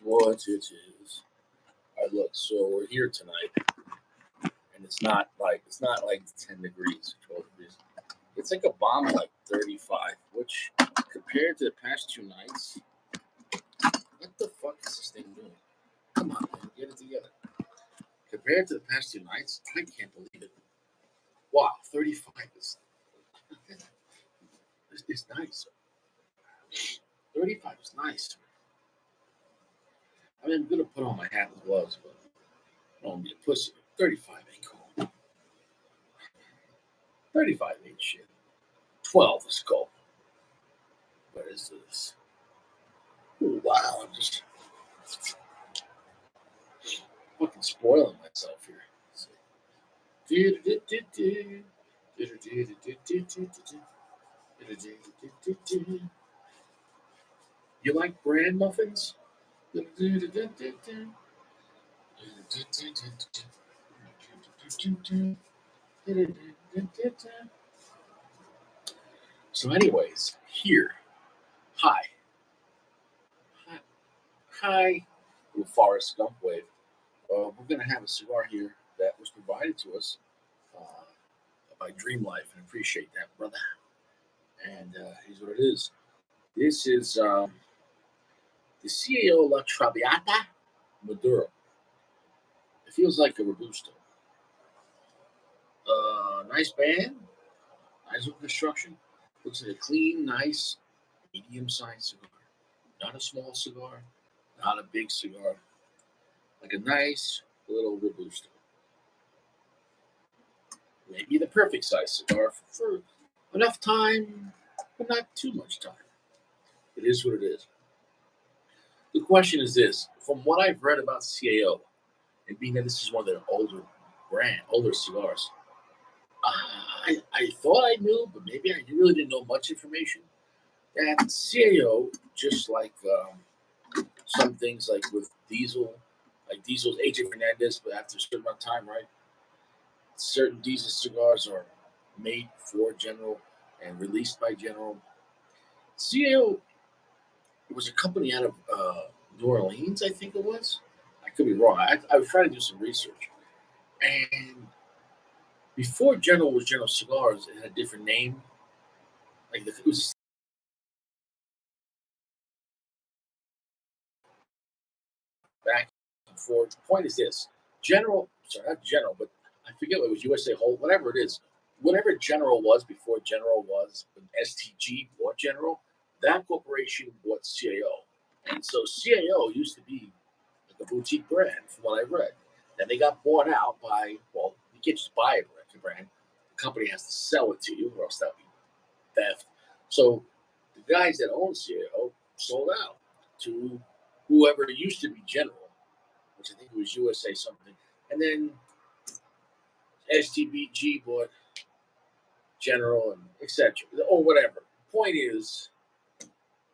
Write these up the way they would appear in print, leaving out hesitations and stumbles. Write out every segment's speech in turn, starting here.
what it is. All right, look. So we're here tonight, and it's not like 10 degrees, 12 degrees. It's like a bomb like 35, which compared to the past 2 nights, what the fuck is this thing doing? Come on, man, get it together. Compared to the past 2 nights, I can't believe it. Wow, 35 is it's nice. 35 is nice. I mean, I'm gonna put on my hat and gloves, but I don't want to be a pussy. 35 ain't cool. 35 ain't shit. 12 is cool. What is this? Oh, wow, I'm just fucking spoiling myself here. You like bran muffins? So, anyways, here. Hi. Hi. Little Forrest Gump wave. We're going to have a cigar here that was provided to us by Dream Life, and appreciate that, brother. And here's what it is. This is the CAO La TRAVIATA Maduro. It feels like a Robusto. Nice band, nice little construction. Looks like a clean, nice, medium-sized cigar. Not a small cigar, not a big cigar. Like a nice little Robusto. Maybe the perfect size cigar for enough time, but not too much time. It is what it is. The question is this: from what I've read about CAO, and being that this is one of their older cigars, I thought I knew, but maybe I really didn't know much information. That CAO, just like some things like with Diesel, like Diesel's AJ Fernandez, but after a certain amount of time, right? Certain Diesel cigars are made for General and released by General. CAO was a company out of New Orleans, I think it was. I could be wrong. I was trying to do some research. And before General was General Cigars, it had a different name. Like it was back and forth. The point is this: General, sorry, not General, but I forget what it was, USA Whole, whatever it is. Whatever General was before General was, when STG bought General, that corporation bought CAO. And so CAO used to be like a boutique brand, from what I read. Then they got bought out by, well, you can't just buy a brand. The company has to sell it to you, or else that would be theft. So the guys that own CAO sold out to whoever used to be General, which I think it was USA something. And then STBG bought General and etc. or whatever. Point is,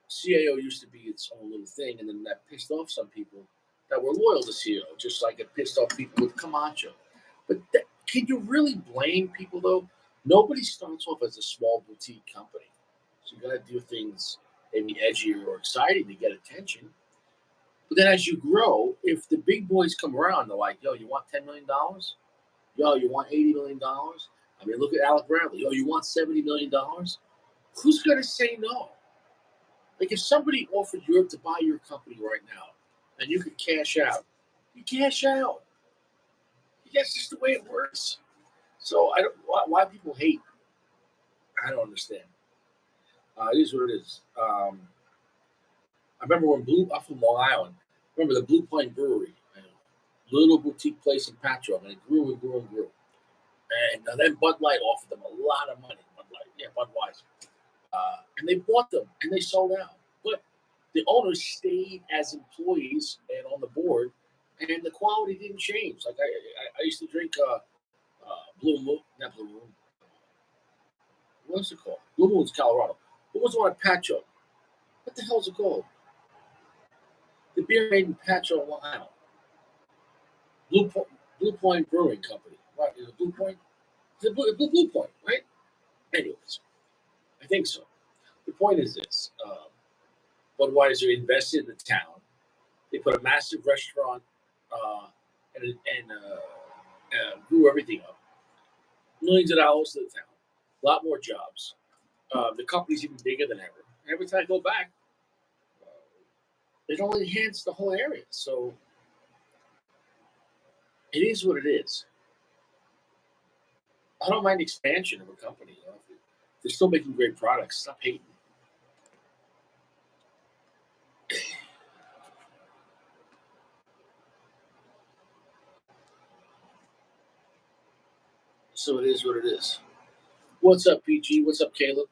CAO used to be its own little thing, and then that pissed off some people that were loyal to CAO, just like it pissed off people with Camacho. But can you really blame people though? Nobody starts off as a small boutique company, so you got to do things maybe edgier or exciting to get attention. But then as you grow, if the big boys come around, they're like, "Yo, you want $10 million? Yo, you want $80 million?" I mean, look at Alec Bradley. Yo, you want $70 million? Who's gonna say no? Like if somebody offered Europe to buy your company right now, and you could cash out, you cash out. That's just the way it works. So I don't why people hate. I don't understand. It is what it is. I remember when I'm from Long Island. Remember the Blue Point Brewery, little boutique place in Patchogue, and it grew and grew and grew. And then Bud Light offered them a lot of money. Bud Light, yeah, Budweiser. And they bought them and they sold out. But the owners stayed as employees and on the board, and the quality didn't change. Like I used to drink Blue Moon, not Blue Moon. What's it called? Blue Moon's Colorado. What was the one at Patchogue? What the hell is it called? The beer made in Patchogue, Long Island. Blue Point Brewing Company. Right? Is it Blue Point? Is it Blue Point, right? Anyways, I think so. The point is this. Budweiser invested in the town. They put a massive restaurant and grew everything up. Millions of dollars to the town. A lot more jobs. The company's even bigger than ever. Every time I go back, it only enhanced the whole area. So it is what it is. I don't mind expansion of a company. You know, if they're still making great products. Stop hating. So it is what it is. What's up, PG? What's up, Caleb?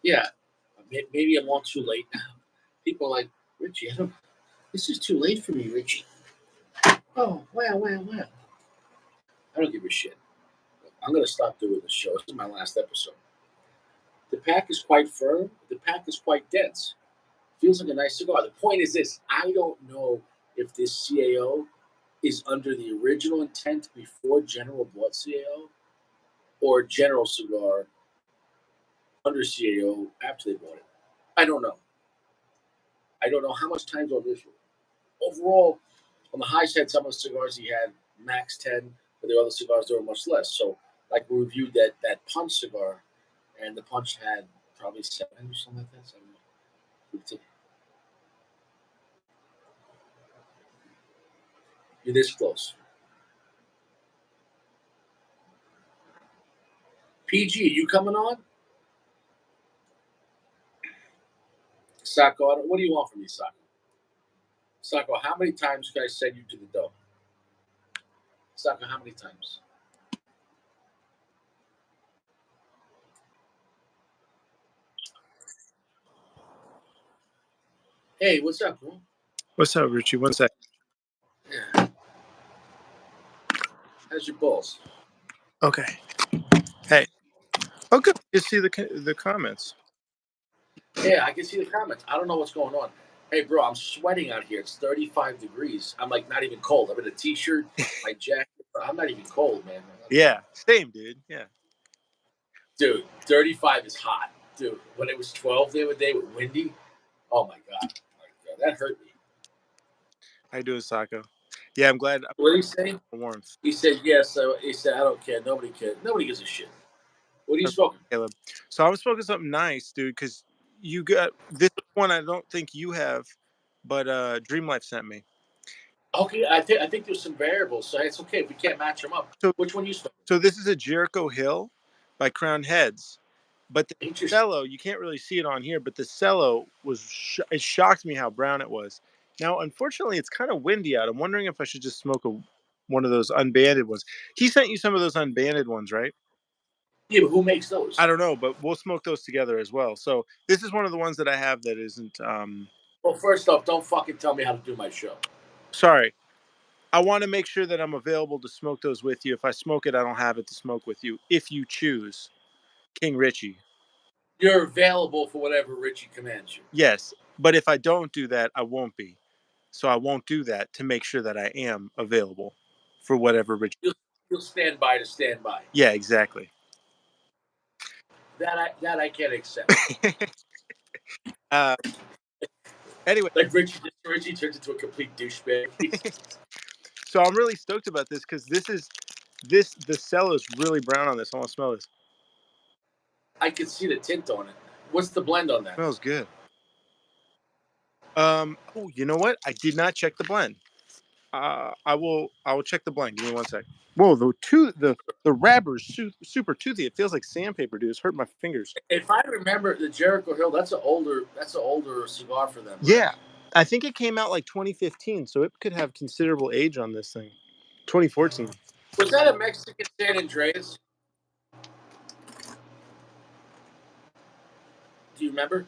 Yeah, maybe I'm on too late. People are like, Richie, this is too late for me, Richie. Oh, wow. I don't give a shit. I'm going to stop doing the show. This is my last episode. The pack is quite firm. The pack is quite dense. Feels like a nice cigar. The point is this. I don't know if this CAO is under the original intent before General bought CAO or General Cigar under CAO after they bought it. I don't know. I don't know how much time's on this one. Overall, on the high side, some of the cigars he had max 10, but the other cigars there were much less. So, like we reviewed that Punch cigar, and the Punch had probably 7 or something like that. 7, 15. You're this close. PG, you coming on? Sacco, what do you want from me, Sacco? Sacco, how many times can I send you to the dough? Sacco, how many times? Hey, what's up, bro? What's up, Richie? One sec. Yeah. How's your balls? Okay. Hey. Oh, good. You see the comments. Yeah, I can see the comments. I don't know what's going on. Hey, bro, I'm sweating out here. It's 35 degrees. I'm like not even cold. I'm in a t-shirt, my jacket. I'm not even cold, man. Yeah, same, dude. Yeah. Dude, 35 is hot. Dude, when it was 12 the other day with windy, oh my God. That hurt me. How you doing, Sacco? Yeah, I'm glad. What did he say? Warmth. He said, yes. He said, I don't care. Nobody cares. Nobody gives a shit. What are you smoking? Caleb. So I was smoking something nice, dude, because you got this one I don't think you have, but Dream Life sent me. Okay, I think there's some variables, so it's okay if we can't match them up. So, which one you smoking? So this is a Jericho Hill by Crown Heads. But the cello, you can't really see it on here, but the cello was, it shocked me how brown it was. Now, unfortunately, it's kind of windy out. I'm wondering if I should just smoke one of those unbanded ones. He sent you some of those unbanded ones, right? Yeah, but who makes those? I don't know, but we'll smoke those together as well. So this is one of the ones that I have that isn't... Well, first off, don't fucking tell me how to do my show. Sorry. I want to make sure that I'm available to smoke those with you. If I smoke it, I don't have it to smoke with you. If you choose. King Richie. You're available for whatever Richie commands you. Yes, but if I don't do that, I won't be. So I won't do that to make sure that I am available for whatever Richie. You'll stand by to stand by. Yeah, exactly. That I can't accept. Anyway, like Richie turns into a complete douchebag. So I'm really stoked about this because the cello is really brown on this. I want to smell this. I can see the tint on it. What's the blend on that? Smells good. Oh, you know what? I did not check the blend. I will check the blend. Give me one sec. Whoa, the wrapper's super toothy. It feels like sandpaper, dude. It's hurting my fingers. If I remember the Jericho Hill, that's an older cigar for them. Right? Yeah, I think it came out like 2015, so it could have considerable age on this thing. 2014. Was that a Mexican San Andreas? Do you remember?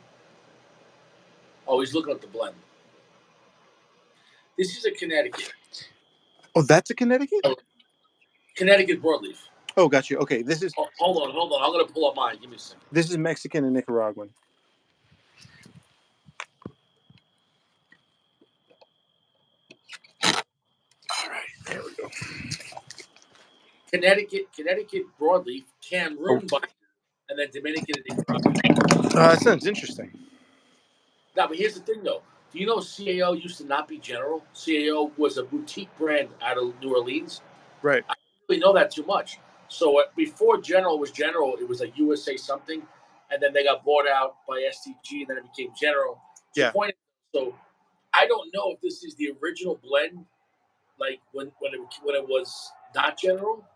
Oh, he's looking at the blend. This is a Connecticut. Oh, that's a Connecticut? Oh, Connecticut broadleaf. Oh, got you. Okay, this is... Oh, hold on. I'm going to pull up mine. Give me a second. This is Mexican and Nicaraguan. All right, there we go. Connecticut broadleaf, Cameroon binder, and then Dominican and Nicaraguan. That sounds interesting. No, but here's the thing, though. Do you know CAO used to not be General? CAO was a boutique brand out of New Orleans. Right. I don't really know that too much. So before General was General, it was like USA something, and then they got bought out by STG, and then it became General. So Yeah. point. So I don't know if this is the original blend, like when it was not General,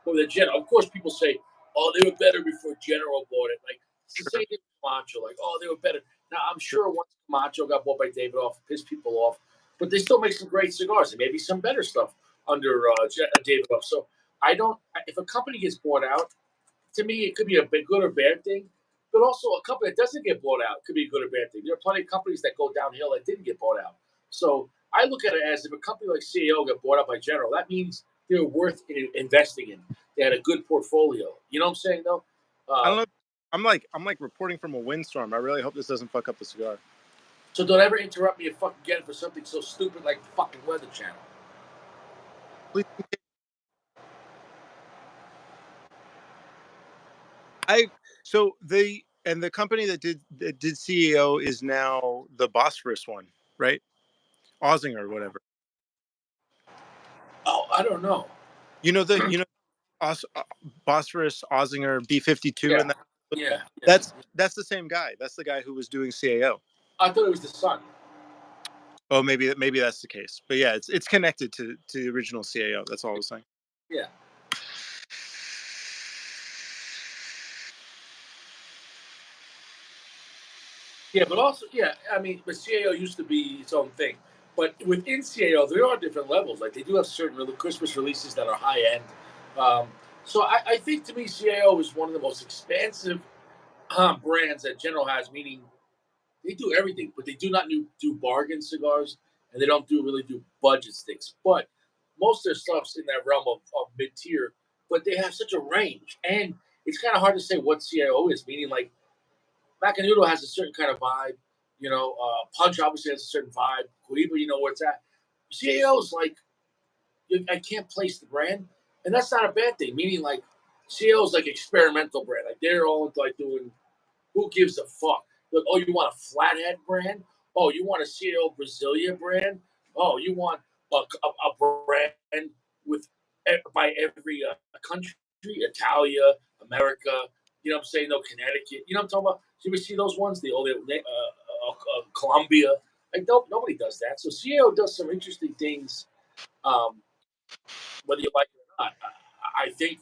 or the General. Of course, people say, "Oh, they were better before General bought it." Like it's the Sure. same thing with Camacho. Like, "Oh, they were better." Now I'm Sure. sure once Camacho got bought by Davidoff, it pissed people off, but they still make some great cigars and maybe some better stuff under Davidoff. So I don't. If a company gets bought out, to me, it could be a good or bad thing. But also, a company that doesn't get bought out could be a good or bad thing. There are plenty of companies that go downhill that didn't get bought out. So I look at it as if a company like CEO got bought out by General, that means they're worth investing in. They had a good portfolio. You know what I'm saying, though? I don't Um, know. I'm like reporting from a windstorm. I really hope this doesn't fuck up the cigar. so don't ever interrupt me again for something so stupid like the fucking Weather Channel. Please. I so the company that did CEO is now the Bosphorus one, right? Ozinger or whatever. Oh, I don't know. Os, Bosphorus Ozinger B52 Yeah, and that. yeah, yeah. That's the same guy. That's the guy who was doing CAO. I thought it was the sun. Oh, maybe that's the case. But yeah, it's connected to the original CAO. That's all I was saying. Yeah. Yeah, but also, yeah, I mean, but CAO used to be its own thing. But within CAO, there are different levels. Like they do have certain Christmas releases that are high end. Um, so I think to me, CAO is one of the most expansive brands that General has. Meaning they do everything, but they do not do bargain cigars, and they don't really do budget sticks. But most of their stuff's in that realm of mid tier. But they have such a range, and it's kind of hard to say what CAO is. Meaning like Macanudo has a certain kind of vibe. Punch obviously has a certain vibe. Cohiba, you know where it's at. CAO is like I can't place the brand, and that's not a bad thing. Meaning like CAO is like experimental brand. Like they're all into like doing who gives a fuck. Like, oh, you want a flathead brand? Oh, you want a CAO Brasilia brand? Oh, you want a brand with by every country, Italia, America. You know what I'm saying? No, Connecticut. You know what I'm talking about? So you ever see those ones? Colombia. Like nobody does that. So CAO does some interesting things, um, whether you like it or not. I think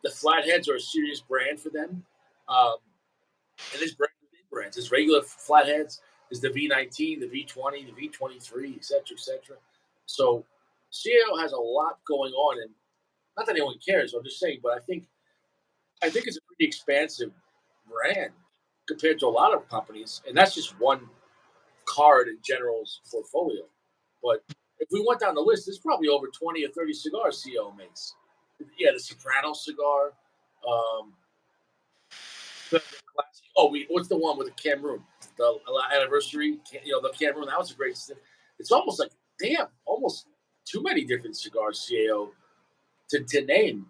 the flatheads are a serious brand for them. Um, and there's brand within brands. There's regular flatheads. There's the V19, the V20, the V23, et cetera, et cetera. So CAO has a lot going on, and not that anyone cares. I'm just saying, but I think it's a pretty expansive brand compared to a lot of companies, and that's just one card in General's portfolio. But if we went down the list, there's probably over 20 or 30 cigars CAO makes. Yeah, the Soprano cigar, um, the classic. Oh, what's the one with the Cameroon? The anniversary, the Cameroon. That was a great. It's almost like damn, almost too many different cigars CAO to name.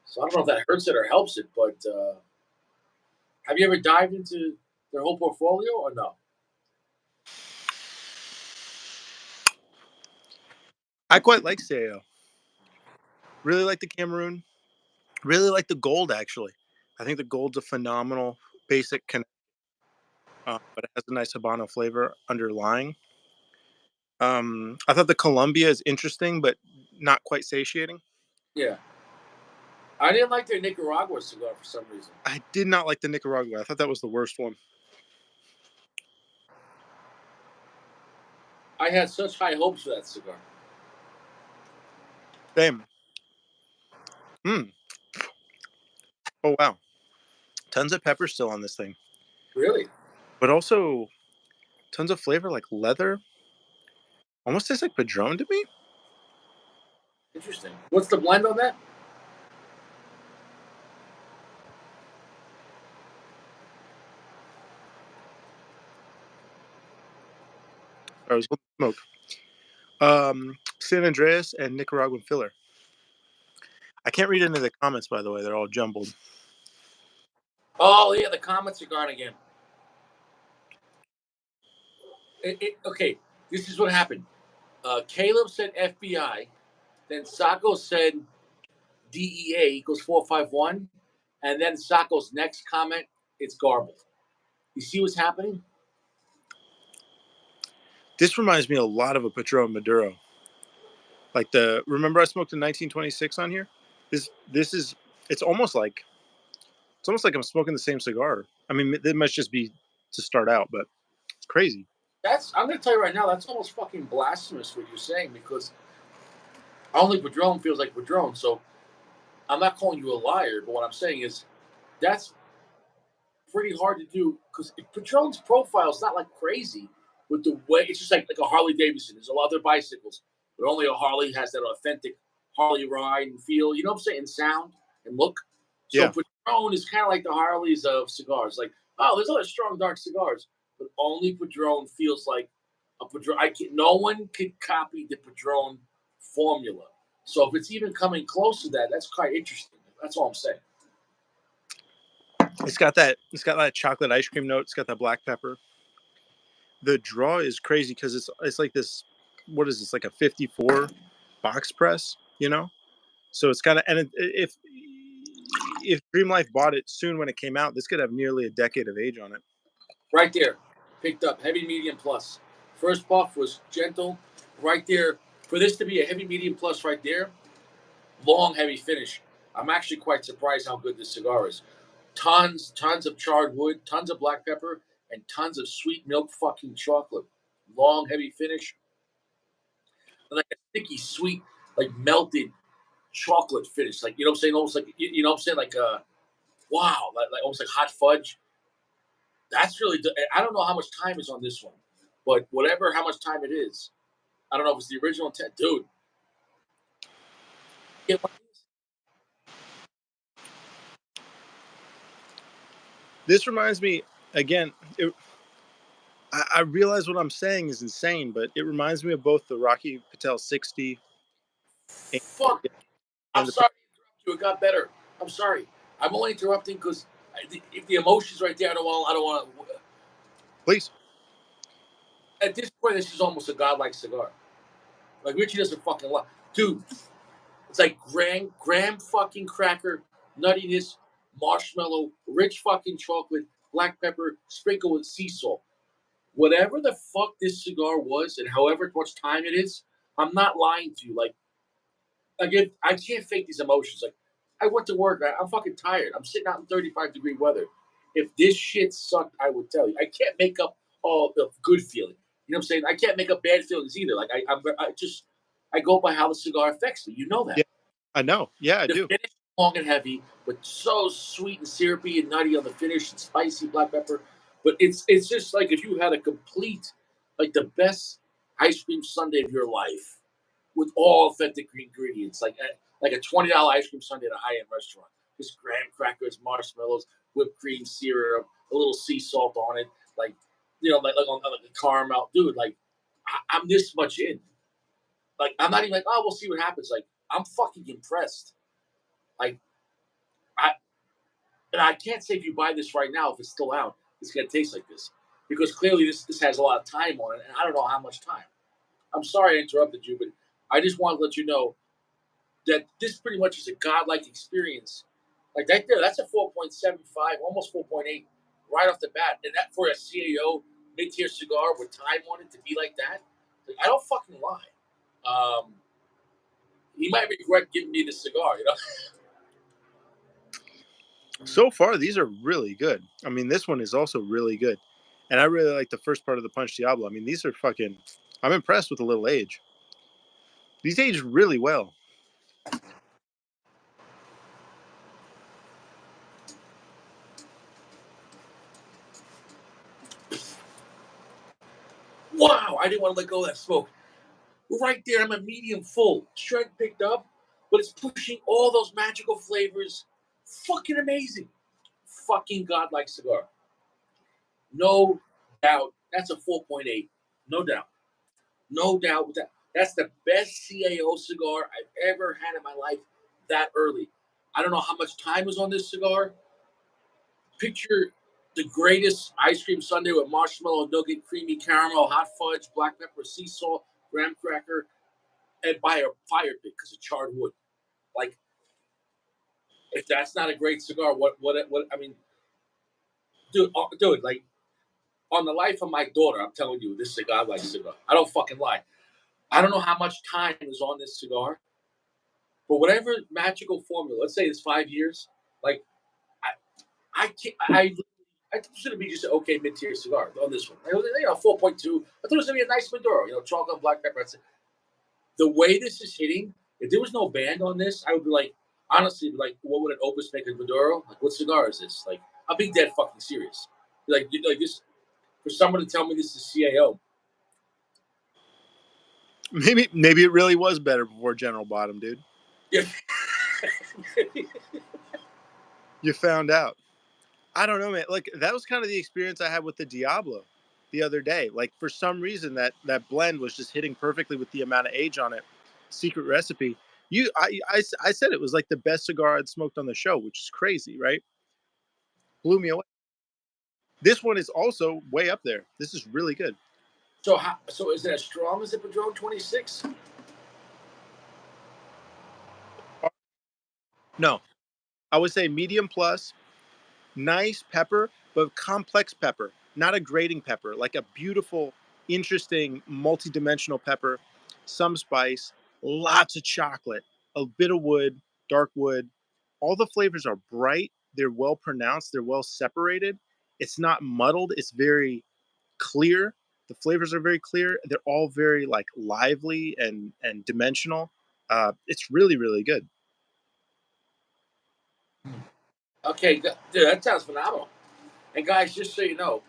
So I don't know if that hurts it or helps it, but have you ever dived into their whole portfolio or no? I quite like CAO. Really like the Cameroon. Really like the gold actually. I think the gold's a phenomenal basic but it has a nice Habano flavor underlying. I thought the Colombia is interesting, but not quite satiating. Yeah, I didn't like their Nicaragua cigar for some reason. I did not like the Nicaragua. I thought that was the worst one. I had such high hopes for that cigar. Same. Hmm. Oh wow. Tons of pepper still on this thing, Really but also tons of flavor like leather. Almost tastes like Padron to me. interesting. What's the blend on that? I was smoke. San Andreas and Nicaraguan filler. I can't read into the comments, by the way. They're all jumbled. Oh yeah, the comments are gone again. Okay, this is what happened. Caleb said FBI, then Sacco said DEA equals 451, and then Sacco's next comment, it's garbled. You see what's happening? This reminds me a lot of a Patron Maduro. Like remember I smoked in 1926 on here? This is it's almost like I'm smoking the same cigar. I mean, it must just be to start out, but it's crazy. I'm gonna tell you right now, that's almost fucking blasphemous what you're saying, because only Padron feels like Padron. So I'm not calling you a liar, but what I'm saying is that's pretty hard to do, because Patron's profile is not like crazy with the way it's just like a Harley Davidson. There's a lot of other bicycles, but only a Harley has that authentic Harley ride and feel. You know what I'm saying? Sound and look. So Yeah. Patron is kind of like the Harleys of cigars. Like, oh, there's other strong dark cigars, but only Padron feels like a Padron. No one could copy the Padron formula. So if it's even coming close to that, that's quite interesting. That's all I'm saying. It's got that chocolate ice cream note. It's got that black pepper. The draw is crazy because it's like this. What is this? Like a 54 box press, you know? So it's kind of if Dream Life bought it soon when it came out, this could have nearly a decade of age on it. Right there, picked up heavy, medium, plus. First puff was gentle. Right there, for this to be a heavy, medium, plus, right there, long, heavy finish. I'm actually quite surprised how good this cigar is. Tons of charred wood, tons of black pepper, and tons of sweet milk fucking chocolate. Long, heavy finish, and like a sticky, sweet, like melted chocolate finish. Like, you know what I'm saying? Almost like, you know what I'm saying? Like wow, like almost like hot fudge. That's really. I don't know how much time is on this one, but whatever, how much time it is, I don't know if it's the original intent, dude. This reminds me again. I realize what I'm saying is insane, but it reminds me of both the Rocky Patel 60 and, Fuck. I'm and the sorry to interrupt you. It got better. I'm sorry. I'm only interrupting because if the emotion's right there, I don't want. please. At this point, this is almost a godlike cigar. Like Richie doesn't fucking love, dude. It's like graham fucking cracker, nuttiness, marshmallow, rich fucking chocolate, black pepper, sprinkled with sea salt. Whatever the fuck this cigar was, and however much time it is, I'm not lying to you. Like, again, I can't fake these emotions. Like, I went to work. I'm fucking tired. I'm sitting out in 35-degree weather. If this shit sucked, I would tell you. I can't make up all the good feeling. You know what I'm saying? I can't make up bad feelings either. Like, I go by how the cigar affects me. You know that. Yeah, I know. Yeah, I The do. finish is long and heavy, but so sweet and syrupy and nutty on the finish and spicy black pepper. But it's just like if you had a complete, like the best ice cream sundae of your life with all authentic ingredients, like a $20 ice cream sundae at a high end restaurant. Just graham crackers, marshmallows, whipped cream, syrup, a little sea salt on it, like like a caramel, dude. Like I'm this much in. Like I'm not even like, oh, we'll see what happens. Like I'm fucking impressed. Like I and I can't say if you buy this right now, if it's still out, it's gonna taste like this, because clearly this has a lot of time on it, and I don't know how much time. I'm sorry I interrupted you, but I just want to let you know that this pretty much is a godlike experience. Like that there, that's a 4.75, almost 4.8 right off the bat. And that for a CAO mid-tier cigar with time on it to be like that, like, I don't fucking lie. He might regret giving me this cigar, you know? So far, these are really good. I mean, this one is also really good, and I really like the first part of the Punch Diablo. I mean, these are fucking. I'm impressed with the little age. These age really well. Wow, I didn't want to let go of that smoke. Right there, I'm a medium full. Strength picked up, but it's pushing all those magical flavors. Fucking amazing. Fucking godlike cigar. No doubt. That's a 4.8. No doubt. No doubt with that. That's the best CAO cigar I've ever had in my life that early. I don't know how much time was on this cigar. Picture the greatest ice cream sundae with marshmallow, nougat, creamy caramel, hot fudge, black pepper, sea salt, graham cracker, and by a fire pit because of charred wood. Like, if that's not a great cigar, what? I mean, dude, like on the life of my daughter, I'm telling you, this cigar like cigar. I don't fucking lie. I don't know how much time is on this cigar, but whatever magical formula, let's say it's 5 years. Like, I can't. I thought it was gonna be just an okay mid-tier cigar on this one. It was, 4.2. I thought it was gonna be a nice Maduro, chocolate and black pepper. The way this is hitting, if there was no band on this, I would be like, honestly, like, what would an Opus make a Maduro? Like, what cigar is this? Like, I'll be dead fucking serious. Like this for someone to tell me this is CAO. Maybe it really was better before General Bottom, dude. Yeah. You found out. I don't know, man. Like, that was kind of the experience I had with the Diablo the other day. Like, for some reason, that blend was just hitting perfectly with the amount of age on it. Secret recipe. I said it was like the best cigar I'd smoked on the show, which is crazy, right? Blew me away. This one is also way up there. This is really good. So is it as strong as the Padron 26? No, I would say medium plus. Nice pepper, but complex pepper, not a grating pepper, like a beautiful, interesting, multi-dimensional pepper, some spice, lots of chocolate, a bit of wood, dark wood. All the flavors are bright, they're well pronounced, they're well separated. It's not muddled, it's very clear. The flavors are very clear. They're all very like lively and dimensional. It's really really good. Okay, dude, that sounds phenomenal. And guys, just so you know,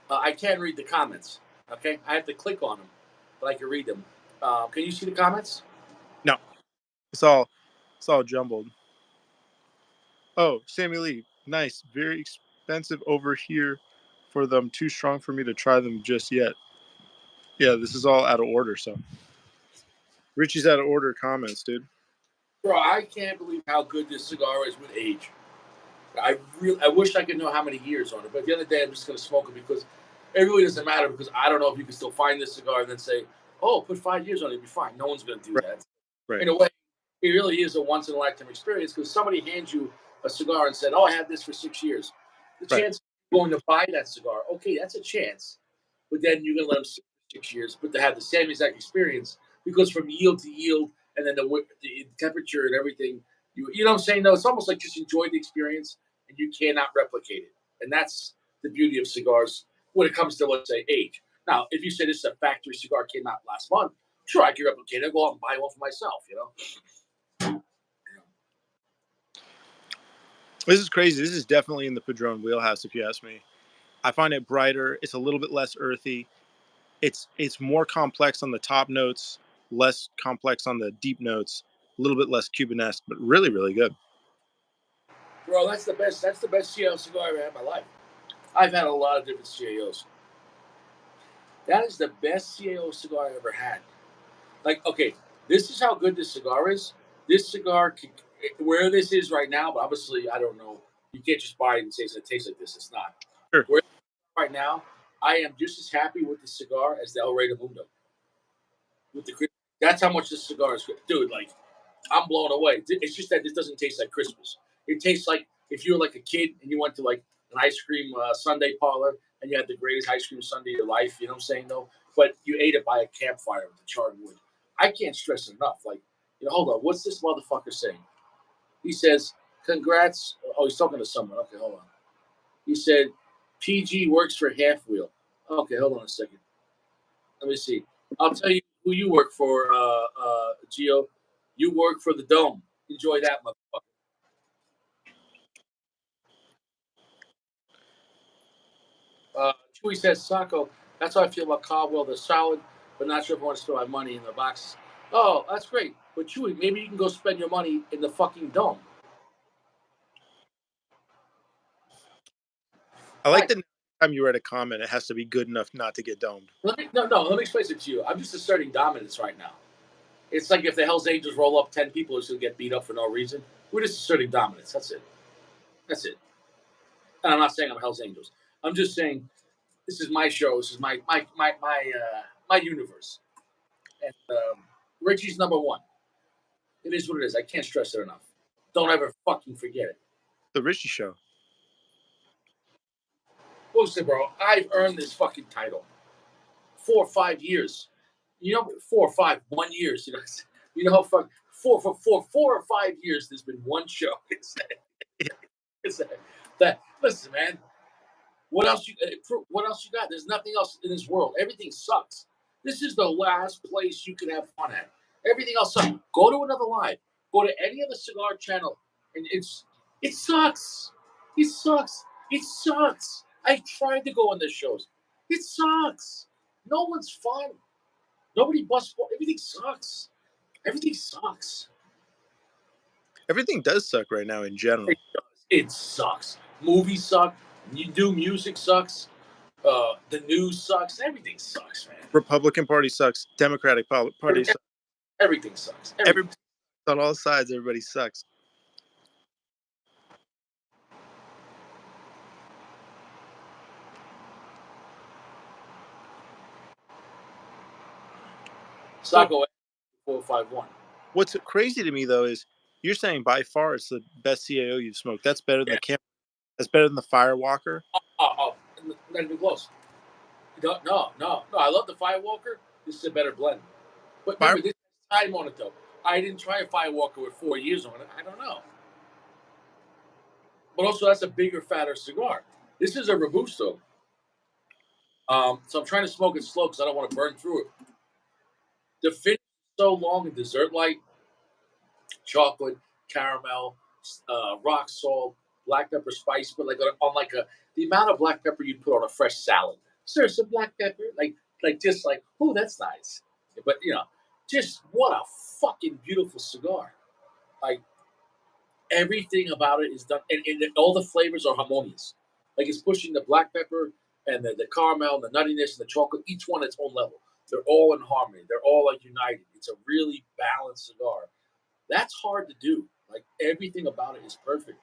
I can read the comments. Okay, I have to click on them, but I can read them. Can you see the comments? No, it's all jumbled. Oh, Sammy Lee, nice. Very expensive over here for them. Too strong for me to try them just yet. Yeah, this is all out of order. So Richie's out of order comments, dude. Bro, I can't believe how good this cigar is with age. I wish I could know how many years on it, but at the end of the day, I'm just gonna smoke it because it really doesn't matter because I don't know if you can still find this cigar and then say, "Oh, put 5 years on it, it'll be fine." No one's gonna do Right, that. right, In a way, it really is a once in a lifetime experience because somebody hands you a cigar and said, "Oh, I had this for 6 years." The right. chance you're going to buy that cigar, okay, that's a chance, but then you're gonna let them sit for 6 years, but to have the same exact experience because from yield to yield and then the temperature and everything, you know what I'm saying? No, it's almost like just enjoy the experience and you cannot replicate it, and that's the beauty of cigars when it comes to let's say age. Now, if you say this is a factory cigar came out last month, sure, I can replicate it. I'll go out and buy one for myself, you know? This is crazy. This is definitely in the Padron wheelhouse, if you ask me. I find it brighter. It's a little bit less earthy. It's more complex on the top notes, less complex on the deep notes, a little bit less Cubanesque, but really, really good. Bro, that's the best. That's the best CAO cigar I've ever had in my life. I've had a lot of different CAOs. That is the best CAO cigar I ever had. Like, okay, this is how good this cigar is. This cigar, where this is right now, but obviously, I don't know. You can't just buy it and say it's going to taste like this. It's not. Sure. Where right now, I am just as happy with the cigar as the El Rey de Mundo. With the that's how much this cigar is good, dude. Like, I'm blown away. It's just that this doesn't taste like Christmas. It tastes like if you were like a kid and you went to like an ice cream sundae parlor and you had the greatest ice cream sundae of your life. You know what I'm saying? Though, but you ate it by a campfire with the charred wood. I can't stress it enough. Like, hold on. What's this motherfucker saying? He says, "Congrats." Oh, he's talking to someone. Okay, hold on. He said, "PG works for Half Wheel." Okay, hold on a second. Let me see. I'll tell you who you work for, Gio. You work for the Dome. Enjoy that, motherfucker. Chewy says, Sacco, that's how I feel about Caldwell. They're solid, but not sure if I want to spend my money in the boxes. Oh, that's great. But Chewy, maybe you can go spend your money in the fucking Dome. I like Guys, the next time you read a comment, it has to be good enough not to get domed. let me explain it to you. I'm just asserting dominance right now. It's like if the Hells Angels roll up 10 people who's going to get beat up for no reason. We're just asserting dominance. That's it. That's it. And I'm not saying I'm Hell's Angels. I'm just saying this is my show. This is my universe. And Richie's number one. It is what it is. I can't stress it enough. Don't ever fucking forget it. The Richie Show. Listen, bro, I've earned this fucking title 4 or 5 years. You know, 4 or 5, 1 years. You know how fuck for 4 or 5 years. There's been one show. It's that. Listen, man. What else what else you got? There's nothing else in this world. Everything sucks. This is the last place you can have fun at. Everything else sucks. Go to another live. Go to any other cigar channel, and it sucks. It sucks. It sucks. I tried to go on the shows. It sucks. No one's fun. Nobody busts. Everything sucks. Everything sucks. Everything does suck right now in general. It sucks. Movies suck. You do music sucks. The news sucks. Everything sucks, man. Republican Party sucks. Democratic Party sucks. Everything sucks. Everybody on all sides. Everybody sucks. Sacco 451. What's crazy to me though is you're saying by far it's the best CAO you've smoked. That's better than the camp. That's better than the Firewalker. Not even close. No. I love the Firewalker. This is a better blend. But remember, this is time on it though. I didn't try a Firewalker with 4 years on it. I don't know. But also, that's a bigger, fatter cigar. This is a Robusto. So I'm trying to smoke it slow because I don't want to burn through it. The finish is so long and dessert like chocolate, caramel, rock salt, black pepper spice, but like on like the amount of black pepper you'd put on a fresh salad. Sir, some black pepper, like just like, oh, that's nice. But just what a fucking beautiful cigar. Like everything about it is done, and all the flavors are harmonious. Like it's pushing the black pepper and the caramel, and the nuttiness, and the chocolate, each one at its own level. They're all in harmony. They're all like united. It's a really balanced cigar. That's hard to do. Like everything about it is perfect.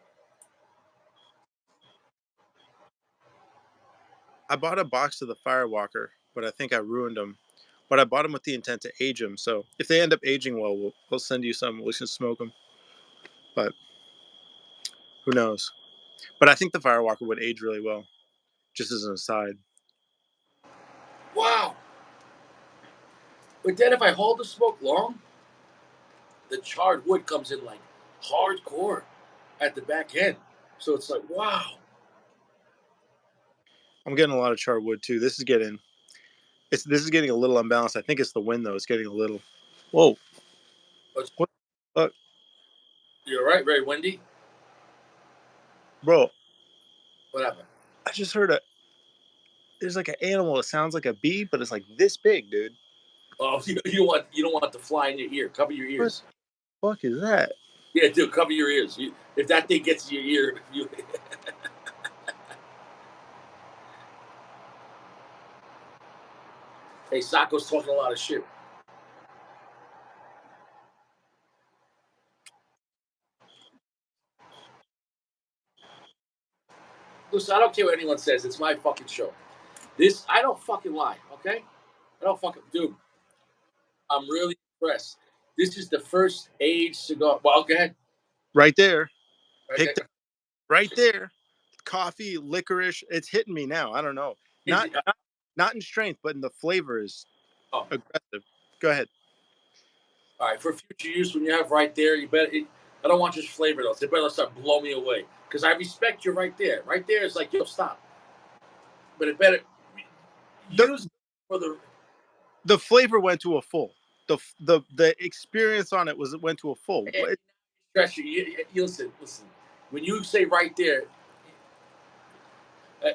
I bought a box of the Firewalker, but I think I ruined them. But I bought them with the intent to age them. So if they end up aging well, we'll send you some. We can smoke them. But who knows? But I think the Firewalker would age really well. Just as an aside. Wow. But then if I hold the smoke long, the charred wood comes in like hardcore at the back end. So it's like, wow. I'm getting a lot of charred wood too. This is getting a little unbalanced. I think it's the wind though. It's getting a little. Whoa. What? You're right. Very windy. Bro. What happened? I just heard there's like an animal that sounds like a bee, but it's like this big, dude. Oh, you don't want it to fly in your ear. Cover your ears. What the fuck is that? Yeah, dude, cover your ears. If that thing gets in your ear, you. Hey, Sacco's talking a lot of shit. Listen, I don't care what anyone says. It's my fucking show. I don't fucking lie, okay? I don't fucking, dude. I'm really impressed. This is the first aged cigar. Well, go ahead. Right there. Right there. Coffee, licorice. It's hitting me now. I don't know. Not in strength, but in the flavor is aggressive. Go ahead. All right, for future use, when you have right there, you better. I don't want just flavor though. They better start blow me away because I respect you right there. Right there is like, yo, stop. But it better use for the flavor went to a full. The experience on it went to a full. Stress you listen. When you say right there,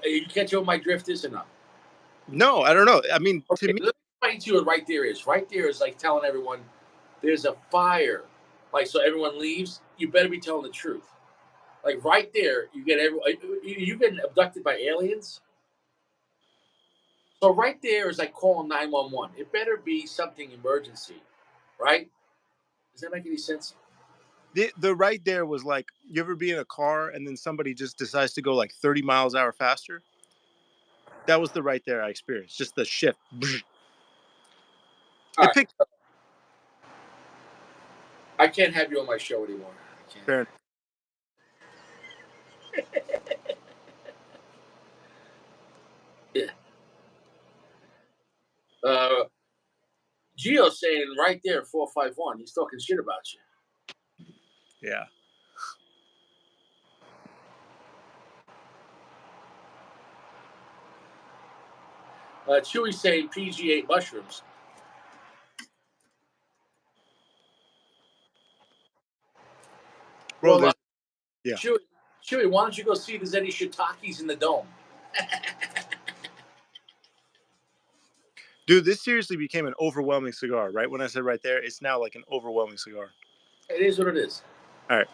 you catch what my drift is or not? No, I don't know. I mean, okay, to me, let me explain to you what right there is. Right there is like telling everyone there's a fire. Like so, everyone leaves. You better be telling the truth. Like right there, you get you getting abducted by aliens. So right there is like calling 911. It better be something emergency, right? Does that make any sense? The right there was like, you ever be in a car and then somebody just decides to go like 30 miles an hour faster? That was the right there I experienced. Just the shift. All It right. picked. I can't have you on my show anymore. I can't. Fair enough. Yeah. Gio saying right there, 451. He's talking shit about you. Yeah. Chewy saying PG ate mushrooms. Bro, Well, yeah. Chewy, why don't you go see if there's any shiitakes in the dome? Dude, this seriously became an overwhelming cigar. Right when I said right there, it's now like an overwhelming cigar. It is what it is. All right.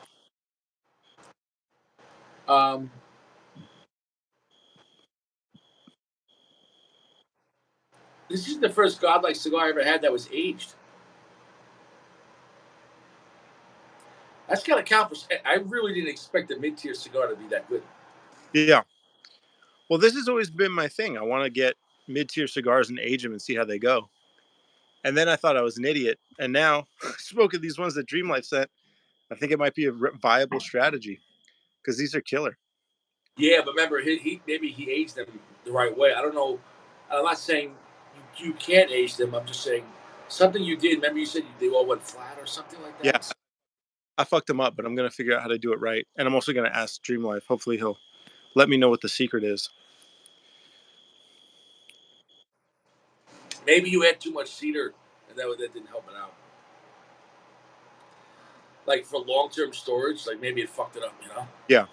This is the first godlike cigar I ever had that was aged. That's got to count for. I really didn't expect a mid-tier cigar to be that good. Yeah. Well, this has always been my thing. I want to get mid-tier cigars and age them and see how they go. And then I thought I was an idiot. And now, smoking these ones that Dream Life sent, I think it might be a viable strategy because these are killer. Yeah, but remember, maybe he aged them the right way. I don't know. I'm not saying you can't age them. I'm just saying something you did. Remember, you said they all went flat or something like Yeah, that. I fucked them up, but I'm going to figure out how to do it right. And I'm also going to ask Dream Life. Hopefully he'll let me know what the secret is. Maybe you had too much cedar, and that didn't help it out. Like for long-term storage, like maybe it fucked it up. Yeah.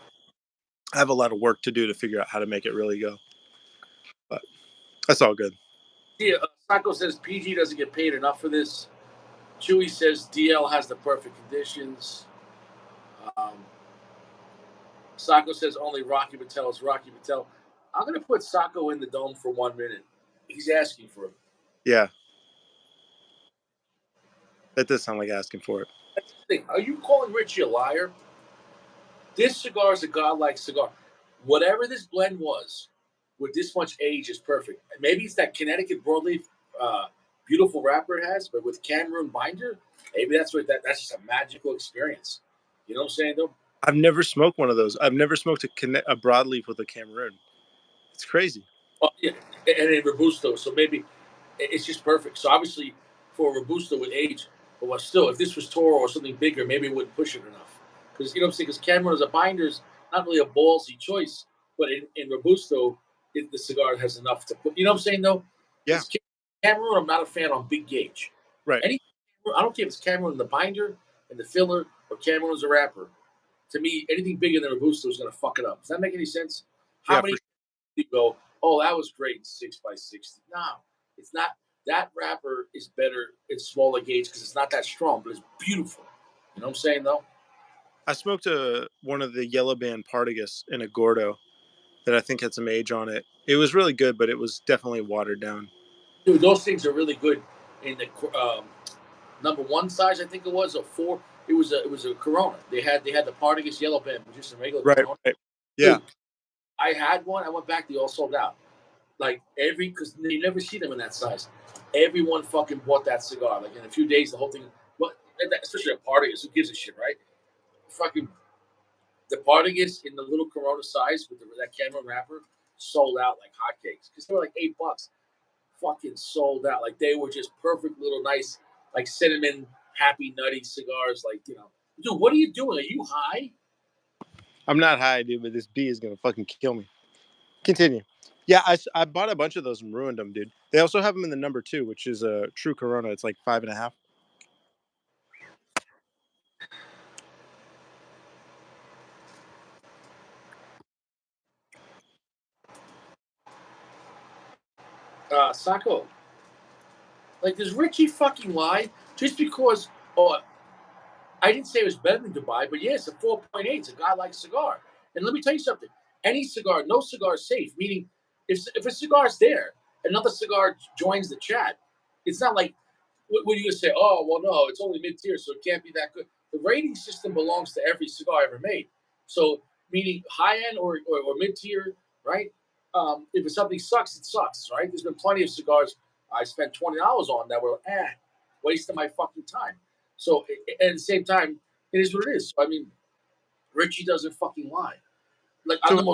I have a lot of work to do to figure out how to make it really go. But that's all good. Yeah, Sacco says PG doesn't get paid enough for this. Chewy says DL has the perfect conditions. Um, Sacco says only Rocky Patel is Rocky Patel. I'm going to put Sacco in the dome for 1 minute. He's asking for it. Yeah. That does sound like asking for it. That's the thing. Are you calling Richie a liar? This cigar is a godlike cigar. Whatever this blend was, with this much age, is perfect. Maybe it's that Connecticut broadleaf, beautiful wrapper it has, but with Cameroon binder, maybe that's that's just a magical experience. You know what I'm saying, though? I've never smoked one of those. I've never smoked a broadleaf with a Cameroon. It's crazy. Oh, yeah, and a Robusto. So maybe it's just perfect. So obviously, for a Robusto with age, but still, if this was Toro or something bigger, maybe it wouldn't push it enough. Because you know what I'm saying? Because Cameron as a binder is not really a ballsy choice, but in Robusto, the cigar has enough to put. You know what I'm saying though? Yeah. Cameron, I'm not a fan on big gauge. Right. I don't care if it's Cameron in the binder and the filler or Cameron as a wrapper. To me, anything bigger than Robusto is going to fuck it up. Does that make any sense? How Yeah. many you go, oh, that was great in 6x60? No, it's not. That wrapper is better in smaller gauge because it's not that strong, but it's beautiful. You know what I'm saying, though? I smoked one of the yellow band Partagas in a Gordo that I think had some age on it. It was really good, but it was definitely watered down. Dude, those things are really good in the number one size, I think it was, or four. It was a Corona. They had the Partagas yellow band, but just a regular Right. Corona. Right. Yeah. Dude, I had one. I went back. They all sold out. Like because you never see them in that size. Everyone fucking bought that cigar. Like in a few days, the whole thing. But especially a Partagas, who gives a shit, right? Fucking the Partagas in the little Corona size with that Cameron wrapper sold out like hotcakes because they were like $8. Fucking sold out. Like they were just perfect little nice like cinnamon happy nutty cigars. Like dude, what are you doing? Are you high? I'm not high, dude, but this bee is gonna fucking kill me. Continue. Yeah, I bought a bunch of those and ruined them, dude. They also have them in the number 2, which is a true Corona. It's like 5.5. Sacco. Like, does Richie fucking lie just because? Oh, I didn't say it was better than Dubai, but yeah, it's a 4.8. It's a godlike cigar. And let me tell you something. Any cigar, no cigar is safe. Meaning, if a cigar's there, another cigar joins the chat. It's not like what are you gonna say? Oh, well, no, it's only mid tier, so it can't be that good. The rating system belongs to every cigar ever made. So, meaning high end or mid tier, right? If something sucks, it sucks, right? There's been plenty of cigars I spent $20 on that were wasting my fucking time. So at the same time, it is what it is. So, I mean, Richie doesn't fucking lie. Like So I'm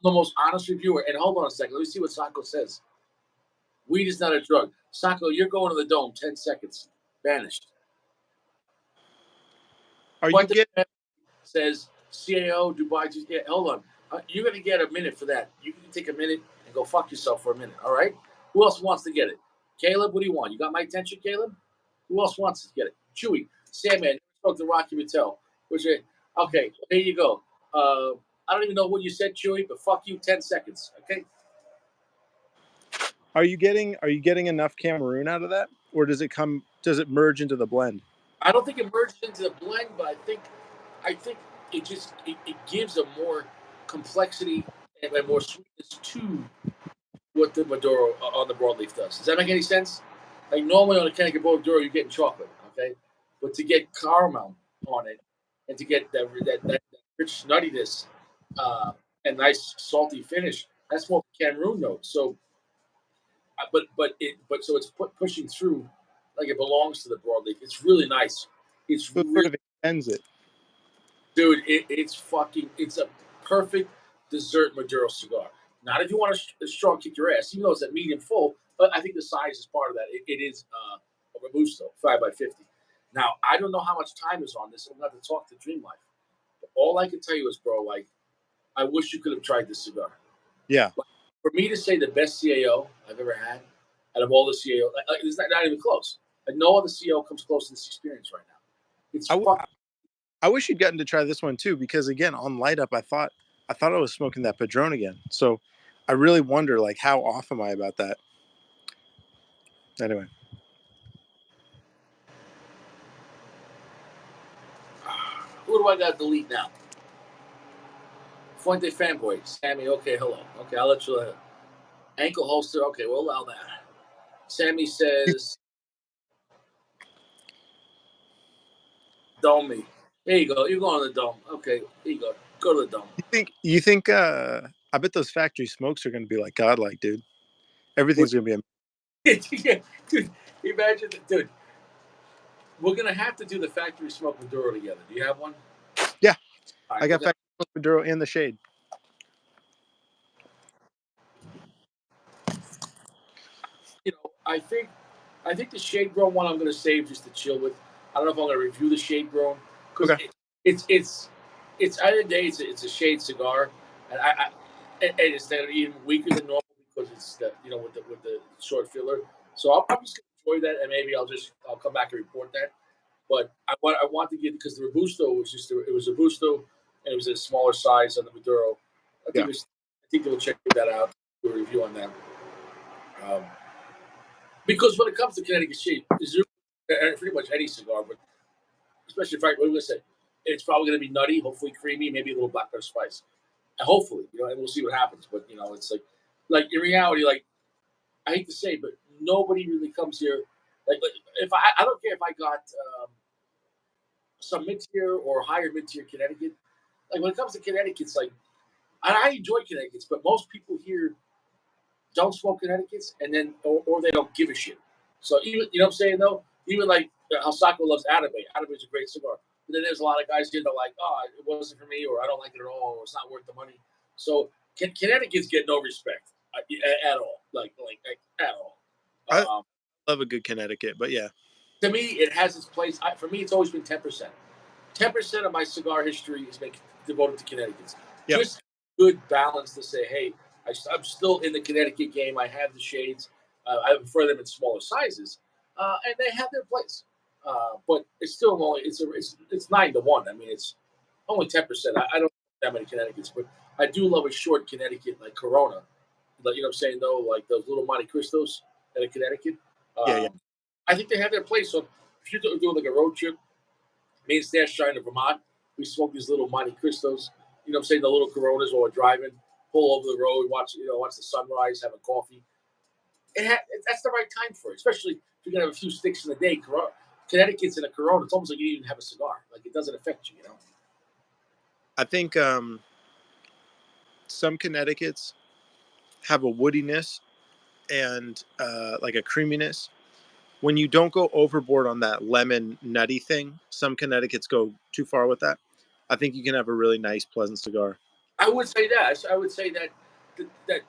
the most honest reviewer. And hold on a second, let me see what Sacco says. Weed is not a drug. Sacco, you're going to the dome. 10 seconds, vanished. are you Quentin getting says CAO Dubai. Yeah, hold on. You're gonna get a minute for that. You can take a minute and go fuck yourself for a minute. All right. Who else wants to get it? Caleb, what do you want? You got my attention, Caleb. Who else wants to get it? Chewy, Sandman, spoke to Rocky Mattel. Which okay, there you go. I don't even know what you said, Chewy, but fuck you. 10 seconds. Okay. are you getting enough Cameroon out of that, or does it merge into the blend? I don't think it merged into the blend, but I think it gives a more complexity and more sweetness to what the Maduro on the broadleaf does. Does that make any sense? Like normally on a Connecticut Maduro, you're getting chocolate, okay, but to get caramel on it and to get that rich nuttiness and nice salty finish, that's more Cameroon notes. So, but so it's pushing through like it belongs to the broadleaf. It's really nice. It's So it sort really of extends it. Dude, it's a perfect dessert Maduro cigar. Not if you want a strong kick your ass, even though it's a medium full, but I think the size is part of that. It is a Robusto, 5x50. Now, I don't know how much time is on this. I'm going to talk to Dream Life. But all I can tell you is, bro, like, I wish you could have tried this cigar. Yeah. Like, for me to say the best CAO I've ever had out of all the CAO, it's not even close. Like, no other CAO comes close to this experience right now. It's I, w- fucking I wish you'd gotten to try this one too, because again, on light up, I thought I was smoking that Padron again. So I really wonder, like, how off am I about that? Anyway, Who do I got to delete now? Fuente fanboy, Sammy. Okay, hello. Okay, I'll let you. Ankle holster. Okay, we'll allow that. Sammy says, "Dome me." There you go. You're going to the dome. Okay, here you go. Go to the dome. you think I bet those factory smokes are going to be like godlike, dude. Everything's going to be Yeah, dude, imagine, dude. We're gonna have to do the factory smoke Maduro together. Do you have one? yeah. All I right, we're got gonna. factory smoke Maduro in the shade. You know, I think the shade grown one I'm gonna save just to chill with. I don't know if I'm gonna review the shade grown because Okay. it's at the end of the day it's a shade cigar, and and it's not even weaker than normal because it's with the short filler. So I'm just gonna enjoy that, and maybe I'll come back and report that. But I want to get because the Robusto was it was a Robusto and it was a smaller size on the Maduro. Yeah. I think we'll check that out. Do a review on that. Um, because when it comes to Connecticut shade, is there pretty much any cigar, but especially if what I'm gonna say, it's probably gonna be nutty, hopefully creamy, maybe a little black pepper spice. And hopefully, and we'll see what happens. But it's like in reality, like I hate to say, but nobody really comes here. Like if I don't care if I got some mid tier or higher mid tier Connecticut. Like when it comes to Connecticut, it's like I enjoy Connecticut's, but most people here don't smoke Connecticut's, and then or they don't give a shit. So even what I'm saying though, even like how Sacco loves Atabey. Atabey is a great cigar, but then there's a lot of guys here that are like, oh, it wasn't for me, or I don't like it at all, or it's not worth the money. So Connecticut's get no respect at all, like at all. I Um, love a good Connecticut, but yeah. to me, it has its place. For me, it's always been 10%. 10% of my cigar history is devoted to Connecticut's. Yep. Just good balance to say, hey, I'm still in the Connecticut game. I have the shades. I prefer them in smaller sizes, and they have their place. But it's still only it's 9-1. I mean, it's only 10%. I don't have that many Connecticut's, but I do love a short Connecticut like Corona. Like what I'm saying though, like those little Monte Cristos in Connecticut. Yeah, yeah. I think they have their place. So if you're doing like a road trip, me and Stash trying to Vermont, we smoke these little Monte Cristos. You know what I'm saying? The little Coronas while we're driving, pull over the road, watch the sunrise, have a coffee. That's the right time for it, especially if you're gonna have a few sticks in the day. Connecticut's in a Corona. It's almost like you didn't even have a cigar. Like it doesn't affect you. I think some Connecticut's have a woodiness and like a creaminess. When you don't go overboard on that lemon nutty thing, some Connecticut's go too far with that. I think you can have a really nice, pleasant cigar. I would say that. I would say that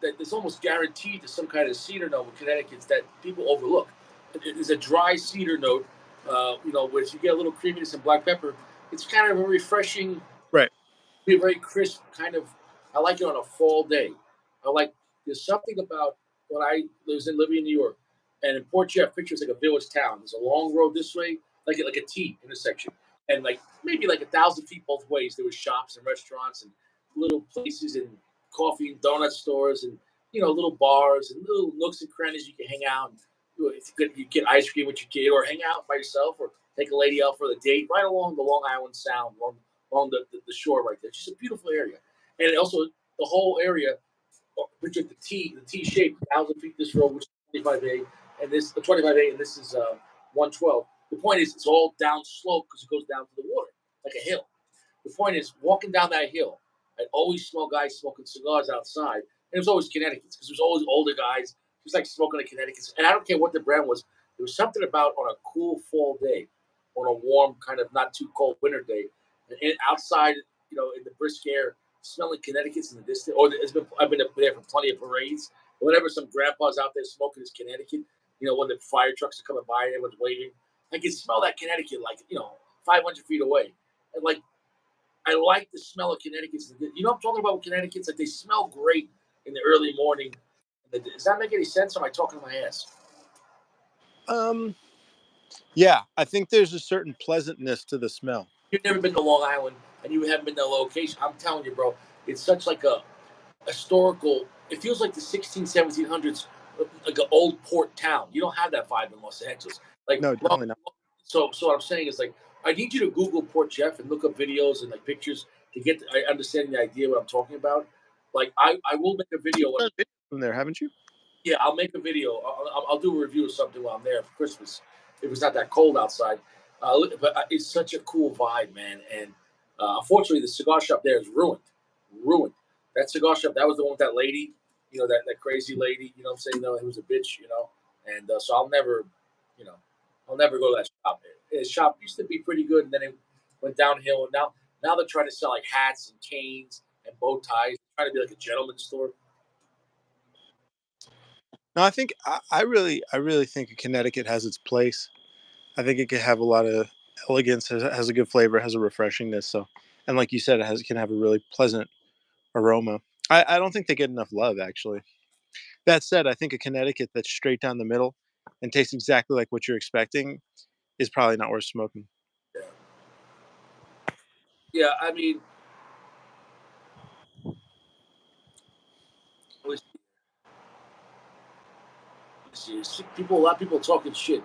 there's almost guaranteed to some kind of cedar note with Connecticut's that people overlook. There's a dry cedar note, where you get a little creaminess and black pepper. It's kind of a refreshing, Right. be very crisp kind of. I like it on a fall day. I like there's something about when I was living in New York, and in Port Jeff, pictures like a village town. There's a long road this way, like a T intersection, and like maybe like 1,000 feet both ways. There was shops and restaurants and little places and coffee and donut stores and little bars and little nooks and crannies you can hang out. And, you get ice cream with your kid, or hang out by yourself, or take a lady out for the date right along the Long Island Sound, along the shore right there. It's just a beautiful area. And also the whole area, picture the T shape, 1,000 feet this road, which is 25A, and this the 25A, and this is 112. The point is, it's all down slope because it goes down to the water like a hill. The point is, walking down that hill, I'd always smell guys smoking cigars outside, and it was always Connecticut's because there was always older guys just like smoking a Connecticut's. And I don't care what the brand was, there was something about on a cool fall day, on a warm kind of not too cold winter day, and outside, in the brisk air, smelling Connecticut's in the distance. Or I've been there for plenty of parades. Whenever some grandpa's out there smoking his Connecticut, when the fire trucks are coming by and everyone's waving, I can smell that Connecticut 500 feet away. And like I like the smell of Connecticut's. You know what I'm talking about with Connecticut's? Like they smell great in the early morning. Does that make any sense? Or am I talking to my ass? Um, yeah, I think there's a certain pleasantness to the smell. You've never been to Long Island and you haven't been to a location. I'm telling you, bro, it's such like a historical. It feels like the 16, 1700s, like an old port town. You don't have that vibe in Los Angeles. Like, No, definitely not. so what I'm saying is like, I need you to Google Port Jeff and look up videos and like pictures to get understanding the idea of what I'm talking about. Like, I will make a video. You've done videos from there, haven't you? Yeah, I'll make a video. I'll do a review of something while I'm there for Christmas. If it's not that cold outside, but it's such a cool vibe, man. And unfortunately, the cigar shop there is ruined. Ruined. That cigar shop. That was the one with that lady. That crazy lady. You know what I'm saying? No, it was a bitch. And so you know, I'll never go to that shop. The shop used to be pretty good, and then it went downhill. And now they're trying to sell like hats and canes and bow ties. Trying to be like a gentleman's store. No, I think I really think Connecticut has its place. I think it could have a lot of elegance, has a good flavor, has a refreshingness. So, and like you said, can have a really pleasant aroma. I don't think they get enough love, actually. That said, I think a Connecticut that's straight down the middle and tastes exactly like what you're expecting is probably not worth smoking. Yeah. Yeah, I mean, let's see. A lot of people are talking shit,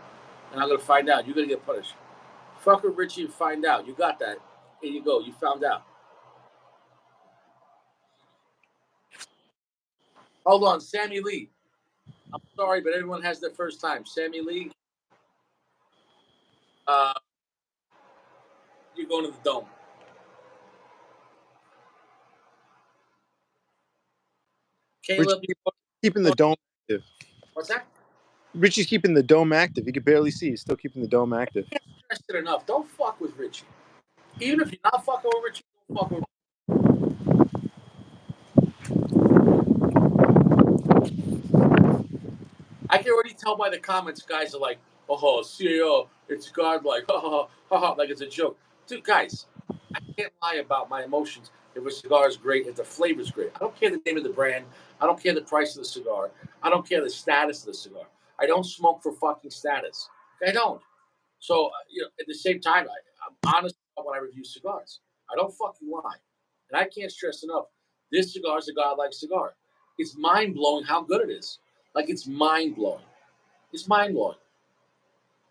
and I'm gonna find out. You're gonna get punished. Fuck with Richie and find out. You got that. Here you go. You found out. Hold on, Sammy Lee. I'm sorry, but everyone has their first time. Sammy Lee, uh, you're going to the dome. Richie's Caleb, keeping the dome active. what's that? Richie's keeping the dome active. He could barely see. He's still keeping the dome active. Interested enough. Don't fuck with Richie. Even if you're not fucking with Richie, don't fuck with. I can already tell by the comments, guys are like, "Oh, CAO, it's godlike, ha ha ha ha," like it's a joke. Dude, guys, I can't lie about my emotions. If a cigar is great, if the flavor is great, I don't care the name of the brand. I don't care the price of the cigar. I don't care the status of the cigar. I don't smoke for fucking status. I don't. So at the same time, I'm honest when I review cigars. I don't fucking lie, and I can't stress enough. This cigar is a godlike cigar. It's mind blowing how good it is. Like it's mind blowing. It's mind blowing.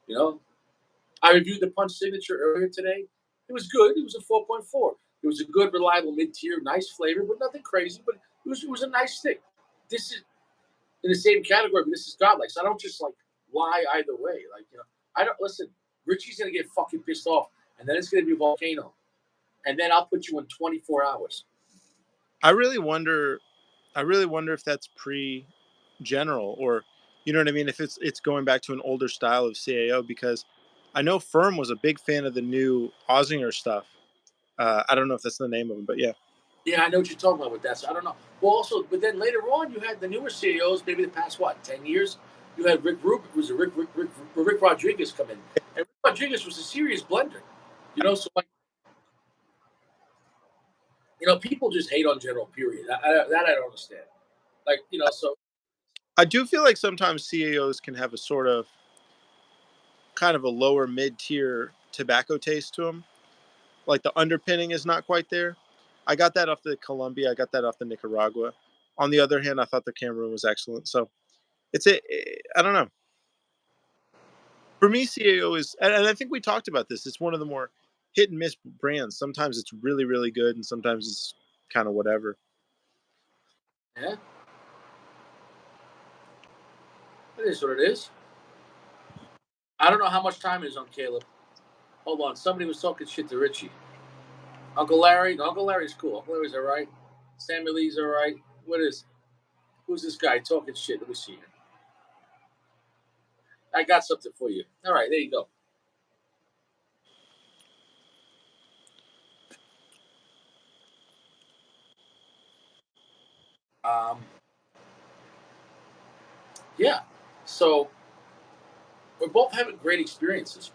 You know, I reviewed the Punch Signature earlier today. It was good. It was a 4.4. It was a good, reliable mid-tier, nice flavor, but nothing crazy. But it was a nice stick. This is in the same category, but this is godlike. So I don't just like lie either way. Like I don't listen. Richie's gonna get fucking pissed off, and then it's gonna be a volcano, and then I'll put you in 24 hours. I really wonder I really wonder if that's pre-general, or you know what I mean. If it's going back to an older style of CAO, because I know Firm was a big fan of the new Ozinger stuff. I don't know if that's the name of them, but yeah. Yeah, I know what you're talking about with that. So I don't know. Well, also, but then later on, you had the newer CEOs, maybe the past, what, 10 years? You had Rick Rubin, was it Rick Rodriguez come in. And Rick Rodriguez was a serious blender. So like, people just hate on General, period. That I don't understand. Like, so I do feel like sometimes CAOs can have a sort of kind of a lower mid tier tobacco taste to them. Like the underpinning is not quite there. I got that off the Colombia. I got that off the Nicaragua. On the other hand, I thought the Cameroon was excellent. So it's a, I don't know. For me, CAO is, and I think we talked about this. It's one of the more hit and miss brands. Sometimes it's really, really good, and sometimes it's kind of whatever. yeah, it is what it is. I don't know how much time is on Caleb. Hold on. Somebody was talking shit to Richie. Uncle Larry? No, Uncle Larry's cool. Uncle Larry's all right. Sammy Lee's all right. Who's this guy talking shit? Let me see here. I got something for you. All right, there you go. Um, yeah. So we're both having great experiences.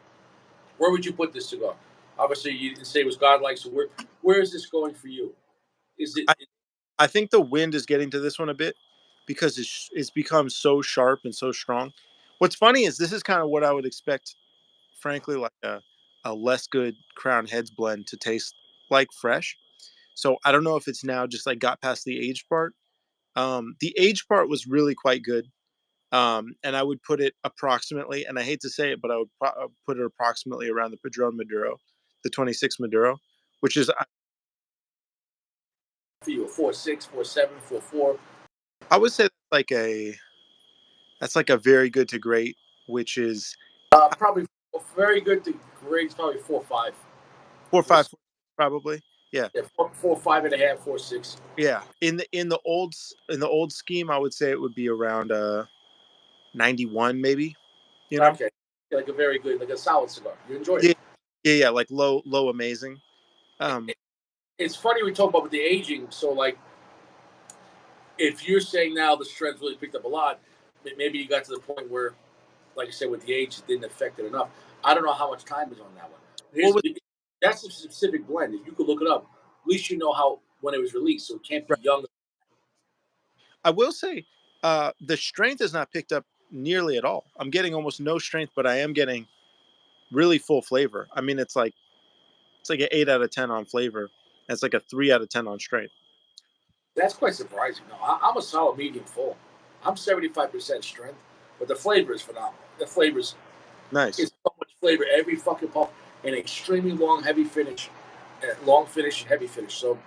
Where would you put this cigar? Obviously, you didn't say it was godlike. So where is this going for you? Is it? I, I think the wind is getting to this one a bit because it's become so sharp and so strong. What's funny is this is kind of what I would expect, frankly, like a less good Crown Heads blend to taste like fresh. So I don't know if it's now just like got past the age part. The age part was really quite good. And I would put it approximately, and I hate to say it, but I would put it approximately around the Padron Maduro, the 26 Maduro, which is, For you, a 4.6, 4.7, 4.4. I would say that's like a very good to great, which is Probably very good to great. Probably 4.5, four, four, five, probably. Yeah. yeah, 4.5 and a half, 4.6. Yeah. In the old scheme, I would say it would be around 91 maybe, you know? Okay, like a very good, like a solid cigar. You enjoyed it. Yeah. Yeah, yeah, like low amazing. Um It's funny we talk about with the aging. So like, if you're saying now the strength really picked up a lot, maybe you got to the point where, like I said, with the age, it didn't affect it enough. I don't know how much time is on that one. what was That's a specific blend. If you could look it up, at least you know how when it was released, so it can't be right. young. I will say the strength is not picked up nearly at all. I'm getting almost no strength, but I am getting really full flavor. I mean, it's like an 8 out of 10 on flavor. And it's like a 3 out of 10 on strength. That's quite surprising. No, I'm a solid medium full. I'm 75% strength, but the flavor is phenomenal. The flavors Nice. is so much flavor every fucking puff, and extremely long, heavy finish, long finish and heavy finish. So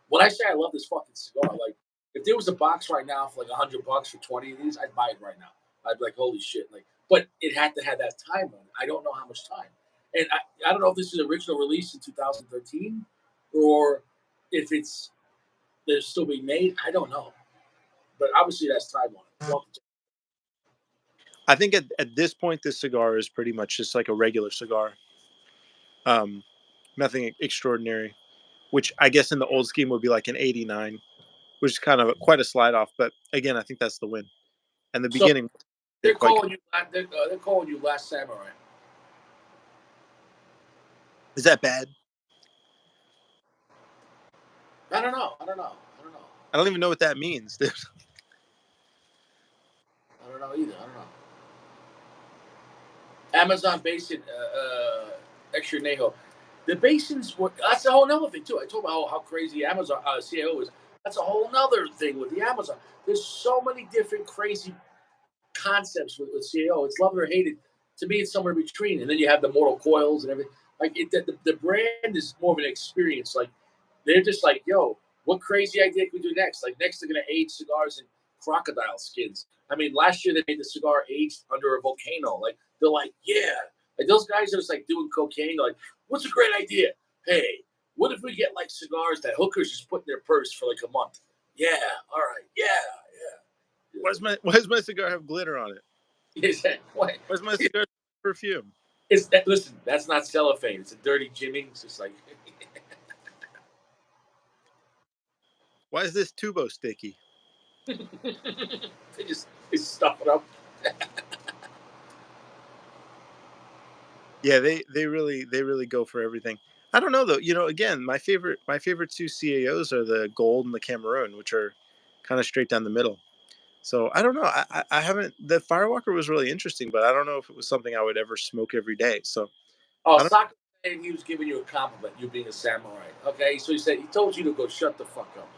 when I say I love this fucking cigar, like if there was a box right now for like $100 for 20 of these, I'd buy it right now. I'd be like, holy shit! Like, but it had to have that time on it. I don't know how much time, and I don't know if this is original release in 2013 or if it's they're still being made. I don't know, but obviously that's time on it. Well, I think at this point, this cigar is pretty much just like a regular cigar. Um, Nothing extraordinary, which I guess in the old scheme would be like an 89, which is kind of quite a slide off. But again, I think that's the win. And the so beginning they're did quite good. calling you. They're calling you Last Samurai. Is that bad? I don't know. I don't know. I don't know. I don't even know what that means. I don't know either. I don't know. Amazon Basin, extra Neho. The basins were, that's a whole nother thing too. I told about how crazy Amazon CAO is. That's a whole nother thing with the Amazon. There's so many different crazy concepts with CAO. It's love it or hate it. To me, it's somewhere between. And then you have the mortal coils and everything. Like the brand is more of an experience. Like they're just like, yo, what crazy idea can we do next? Like next, they're gonna age cigars in crocodile skins. I mean, last year they made the cigar aged under a volcano. Like they're like, yeah, like those guys are just like doing cocaine. Like, what's a great idea? Hey, what if we get like cigars that hookers just put in their purse for like a month? Yeah, all right. Yeah, Why does my cigar have glitter on it? yeah. Is that what? Why does my cigar perfume? It's that. Listen, that's not cellophane. It's a dirty Jimmy. It's just like Why is this tubo sticky? they stuff it up. Yeah, they really go for everything. I don't know though. Again, my favorite two CAOs are the Gold and the Cameroon, which are kind of straight down the middle. So I don't know. I haven't. The Firewalker was really interesting, but I don't know if it was something I would ever smoke every day. So Oh, I don't. Sokka said he was giving you a compliment, you being a samurai. Okay, so he said he told you to go shut the fuck up.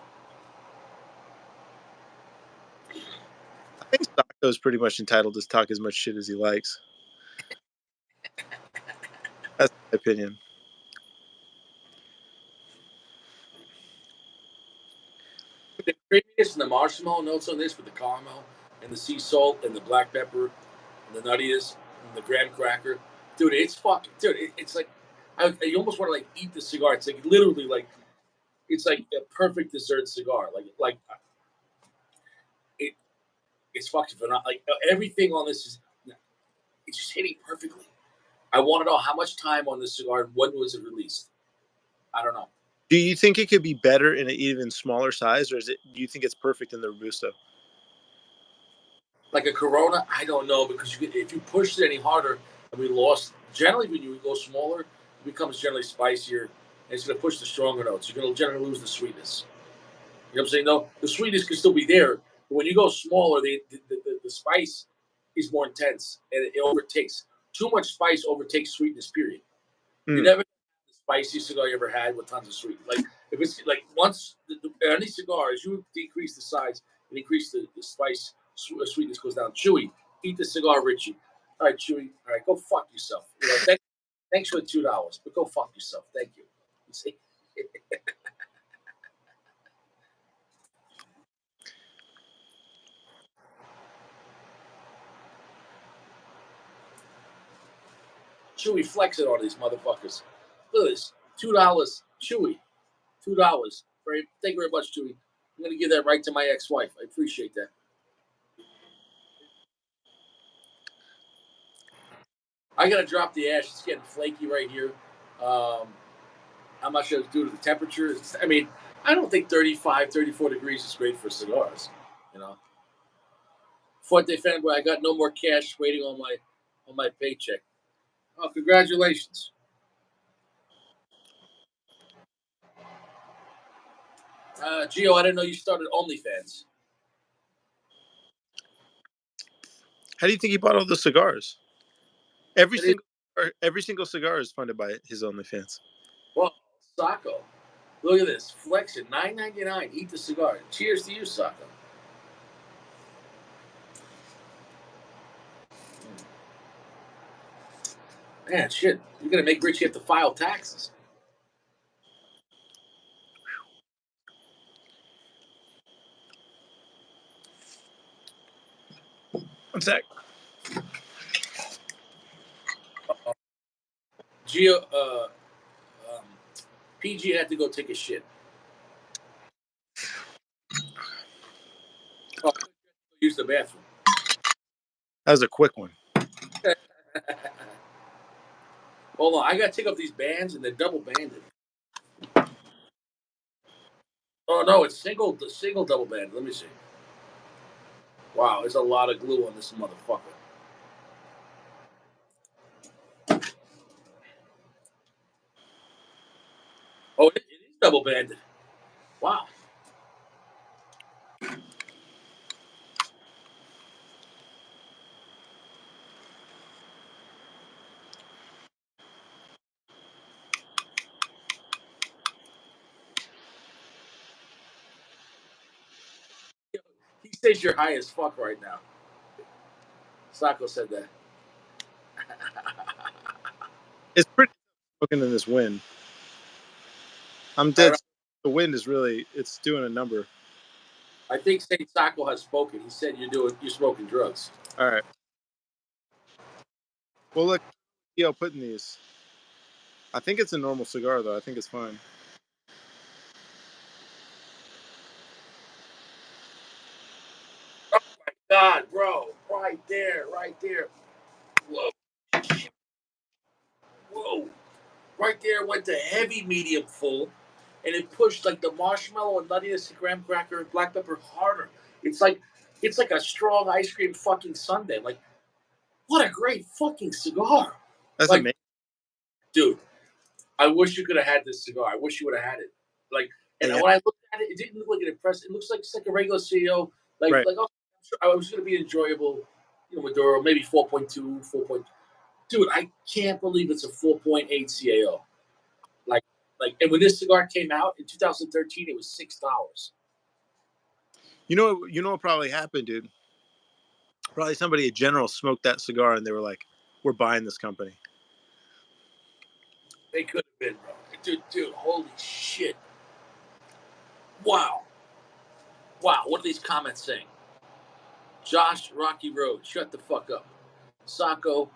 I think Sacco is pretty much entitled to talk as much shit as he likes. That's my opinion. The creaminess and the marshmallow notes on this with the caramel and the sea salt and the black pepper and the nuttiness and the graham cracker, dude, it's fucking, dude. It's like you almost want to like eat the cigar. It's like literally like it's like a perfect dessert cigar. Like it, it's fucking phenomenal. Like everything on this is it's just hitting perfectly. I want to know how much time on this cigar and when was it released. I don't know. Do you think it could be better in an even smaller size, or do you think it's perfect in the Robusto? Like a Corona, I don't know because if you push it any harder, and we lost. Generally, when you go smaller, it becomes generally spicier, and it's going to push the stronger notes. You're going to generally lose the sweetness. You know what I'm saying? No, the sweetness can still be there, but when you go smaller, the spice is more intense and it overtakes. Too much spice overtakes sweetness. Period. You Mm. never the spiciest cigar you ever had with tons of sweet. Like if it's like once any cigar, as you decrease the size and increase the spice, sweetness goes down. Chewy, eat the cigar, Richie. All right, Chewy. All right, go fuck yourself. Thanks for the $2, but go fuck yourself. Thank you. You see? Chewy flexing on these motherfuckers. Look at this. $2, Chewy. $2. Very, thank you very much, Chewy. I'm gonna give that right to my ex-wife. I appreciate that. I gotta drop the ash. It's getting flaky right here. Um, I'm not sure it's due to the temperature. I mean, I don't think 35, 34 degrees is great for cigars. You know, Fuente fanboy. I got no more cash waiting on my paycheck. Oh, congratulations, Gio. I didn't know you started OnlyFans. How do you think he bought all the cigars? Every single cigar is funded by his OnlyFans. Well, Sacco. Look at this. Flex it. $9.99. Eat the cigar. Cheers to you, Sacco. Man, shit. You're gonna make Richie have to file taxes. One sec. Gio, um, PG had to go take a shit. Oh, use the bathroom. That was a quick one. Hold on, I gotta take off these bands and they're double banded. Oh no, it's single double banded. Let me see. Wow, there's a lot of glue on this motherfucker. Oh, it is double banded. Wow. He says you're high as fuck right now. Sacco said that. It's pretty looking in this wind. I'm All dead. right. The wind is it's doing a number. I think Saint Sacco has spoken. He said you're smoking drugs. All right. Well, look, putting these. I think it's a normal cigar though. I think it's fine. God, bro. Right there. Whoa. Whoa. Right there went to heavy medium full, and it pushed like the marshmallow and nuttiness of graham cracker and black pepper harder. It's like a strong ice cream fucking sundae. Like, what a great fucking cigar. That's Like, amazing. dude, I wish you could have had this cigar. I wish you would have had it. Like, and Yeah. when I looked at it, it didn't look like an impressive. It looks like it's like a regular CEO. Right. Oh, I'm sure I was going to be enjoyable. Maduro, maybe 4.2, 4. Dude, I can't believe it's a 4.8 CAO. Like, and when this cigar came out in 2013, it was $6. You know what probably happened, dude? Probably somebody at General smoked that cigar and they were like, "We're buying this company." They could have been, bro. Dude, holy shit! Wow. What are these comments saying? Josh, Rocky Road, shut the fuck up. Sacco,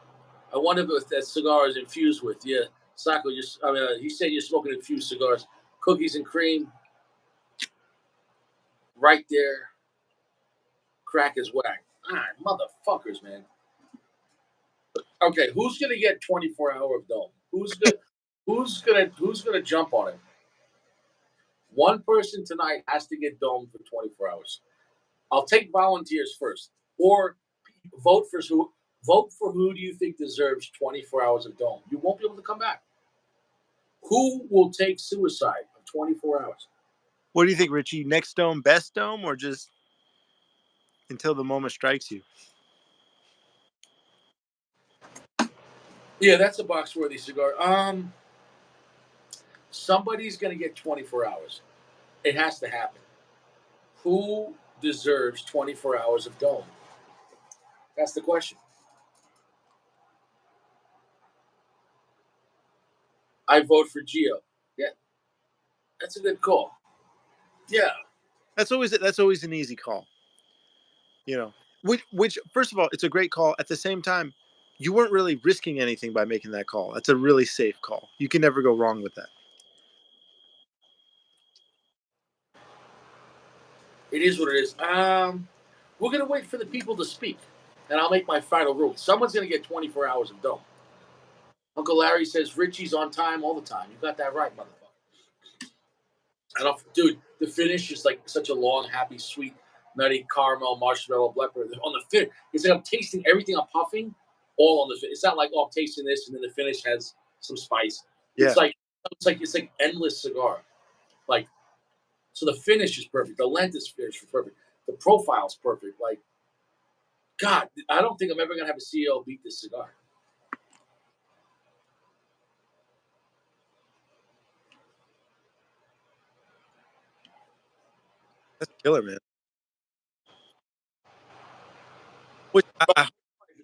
I wonder if that cigar is infused with. Yeah, Sacco, he said you're smoking infused cigars. Cookies and cream, right there. Crack is whack. All right, motherfuckers, man. Okay, who's gonna get 24-hour of dome? Who's gonna jump on it? One person tonight has to get dome for 24 hours. I'll take volunteers first, or vote for who. Vote for who do you think deserves 24 hours of dome. You won't be able to come back. Who will take suicide of 24 hours? What do you think, Richie? Next dome, best dome, or just until the moment strikes you? Yeah, that's a box worthy cigar. Somebody's gonna get 24 hours. It has to happen. Who deserves 24 hours of dome? That's the question. I vote for Gio. Yeah, that's a good call. Yeah. That's always an easy call. You know, which first of all, it's a great call. At the same time, you weren't really risking anything by making that call. That's a really safe call. You can never go wrong with that. It is what it is. We're gonna wait for the people to speak, and I'll make my final rule. Someone's gonna get 24 hours of dome. Uncle Larry says Richie's on time all the time. You got that right, motherfucker. I don't, dude. The finish is like such a long, happy, sweet, nutty caramel, marshmallow, blackberry. On the finish, it's like I'm tasting everything I'm puffing, all on the finish. It's not like, oh, I'm tasting this and then the finish has some spice. Yeah, It's like endless cigar. Like, so the finish is perfect. The length is perfect. The profile is perfect. Like, God, I don't think I'm ever gonna have a CEO beat this cigar. that's killer, man. Which I hope.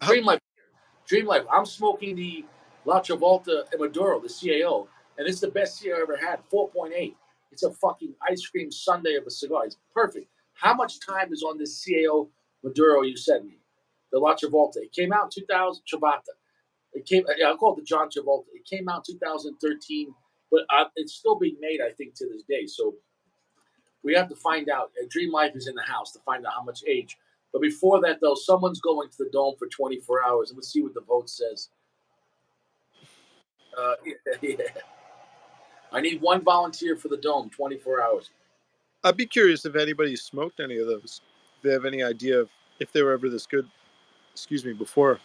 Dream Life, Dream Life. I'm smoking the La Travolta and Maduro, the CAO, and it's the best cigar I ever had. 4.8. It's a fucking ice cream sundae of a cigar. It's perfect. How much time is on this CAO Maduro you sent me? The La Travolta. It came out in 2000. TRAVIATA. Yeah, I call it the John Travolta. It came out in 2013, but it's still being made, I think, to this day. So we have to find out. Dream Life is in the house to find out how much age. But before that, though, someone's going to the dome for 24 hours, and let's see what the vote says. Yeah. I need one volunteer for the dome, 24 hours. I'd be curious if anybody smoked any of those. If they have any idea of if they were ever this good. Excuse me, before.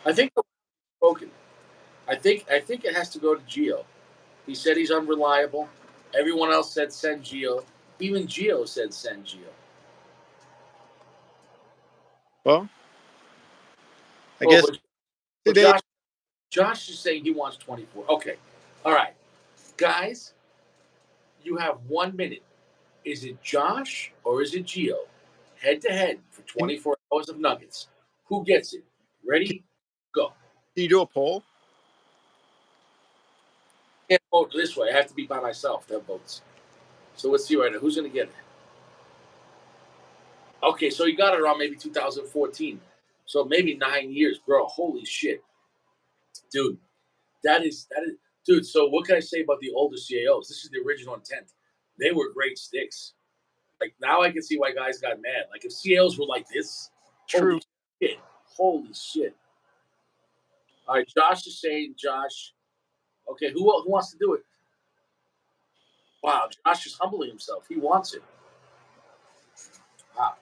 I think spoken. I think it has to go to Gio. He said he's unreliable. Everyone else said send Gio. Even Gio said send Gio. Well, I Oh, guess but today. Josh is saying he wants 24. Okay. All right. Guys, you have 1 minute. Is it Josh or is it Gio? Head to head for Can, 24 hours of nuggets. Who gets it? can Ready? Go. you do a poll? I can't vote this way. I have to be by myself to have votes. So let's see right now. Who's going to get it? Okay, so you got it around maybe 2014. So maybe 9 years, bro. Holy shit. Dude, that is, dude. So what can I say about the older CAOs? This is the original intent. They were great sticks. Like now I can see why guys got mad. Like if CAOs were like this, True. shit. Holy shit. All right, Josh is saying, Josh. Okay, who wants to do it? Wow, Josh is humbling himself. He wants it. Wow.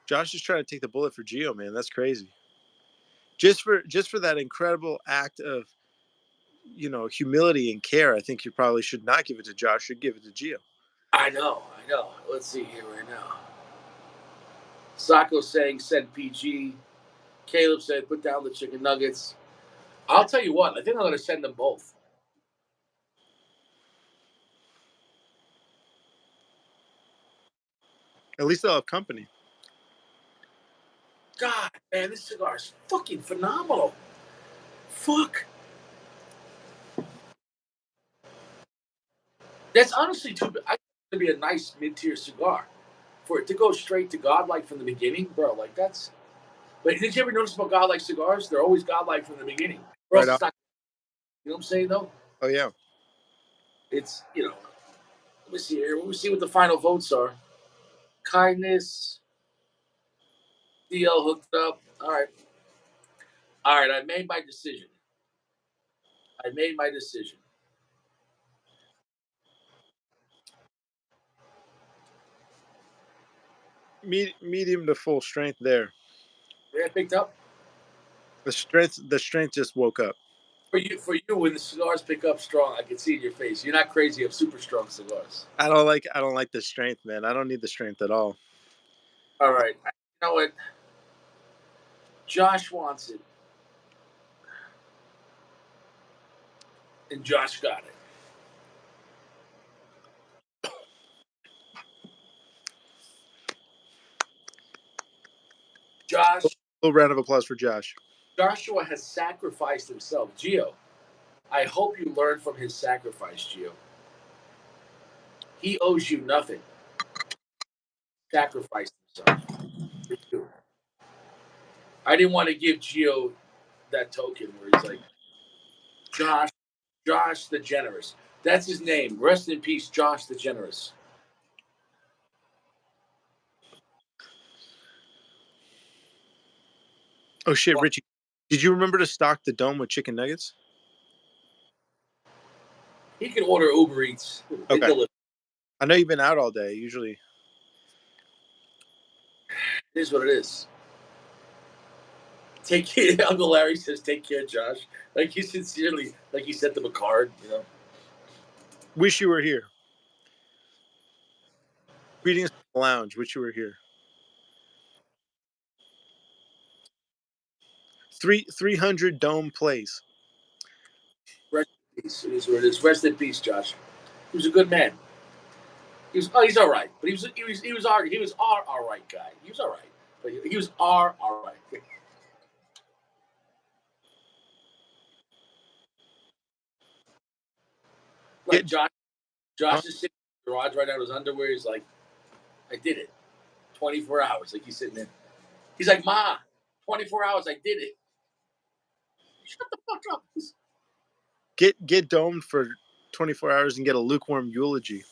Josh is trying to take the bullet for Gio, man. That's crazy. Just for that incredible act of, humility and care, I think you probably should not give it to Josh. Should give it to Gio. I know. Let's see here right now. Sacco saying send PG. Caleb said put down the chicken nuggets. I'll tell you what. I think I'm going to send them both. At least they'll have company. God, man, this cigar is fucking phenomenal. Fuck. That's honestly too. I think it's going to be a nice mid-tier cigar. For it to go straight to godlike from the beginning, bro. Like that's. But did you ever notice about godlike cigars? They're always godlike from the beginning. Or else Right it's on. not. You know what I'm saying though? Oh yeah. It's Let me see here. Let me see what the final votes are. Kindness. DL hooked up. All right. All right. I made my decision. Medium to full strength there. Yeah, picked up. The strength just woke up. For you, when the cigars pick up strong, I can see in your face. You're not crazy of super strong cigars. I don't like the strength, man. I don't need the strength at all. All right. You know what? Josh wants it. And Josh got it. Josh. A little round of applause for Josh. Joshua has sacrificed himself. Gio, I hope you learn from his sacrifice, Gio. He owes you nothing. Sacrificed himself for you. I didn't want to give Gio that token where he's like, Josh the Generous. That's his name. Rest in peace, Josh the Generous. Oh shit, Richie. Did you remember to stock the dome with chicken nuggets? He can order Uber Eats. They Okay. deliver. I know you've been out all day. Usually. It is what it is. Take care. Uncle Larry says, "Take care, Josh." Like he sincerely, like he sent them a card. Wish you were here. Greetings from the lounge. Wish you were here. 300 Dome Place. Rest in peace. It is what it is. Rest in peace, Josh. He was a good man. He's all right, but he was our all right guy. He was all right, but he was our all right. Like Josh is sitting in the garage right now in his underwear. He's like, I did it. 24 hours. Like he's sitting there. He's like, Ma, 24 hours. I did it. Shut the fuck up. Get domed for 24 hours and get a lukewarm eulogy.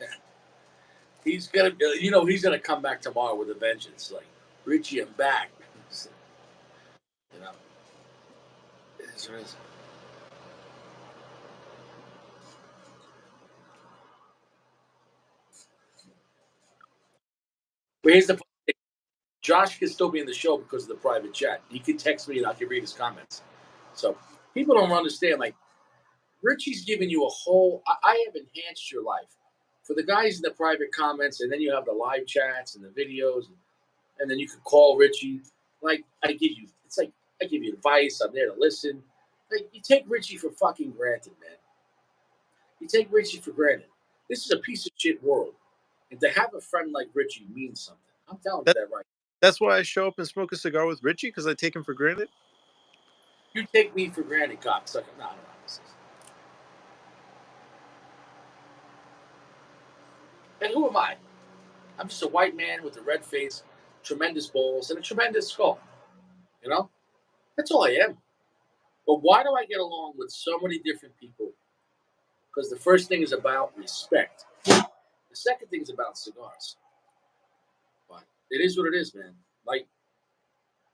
Yeah. He's gonna come back tomorrow with a vengeance. Like Richie, I'm back. You know, it is what it is. But here's the thing. Josh can still be in the show because of the private chat. He can text me and I can read his comments. So people don't understand. Like Richie's giving you a whole. I have enhanced your life for the guys in the private comments, and then you have the live chats and the videos, and then you can call Richie. Like I give you, it's like I give you advice. I'm there to listen. Like you take Richie for fucking granted, man. You take Richie for granted. This is a piece of shit world, and to have a friend like Richie means something. I'm telling you that right. That's why I show up and smoke a cigar with Richie, because I take him for granted. You take me for granted, cocksucker. No. And who am I? I'm just a white man with a red face, tremendous balls, and a tremendous skull. You know? That's all I am. But why do I get along with so many different people Because the first thing is about respect. The second thing is about cigars. But it is what it is, man. Like,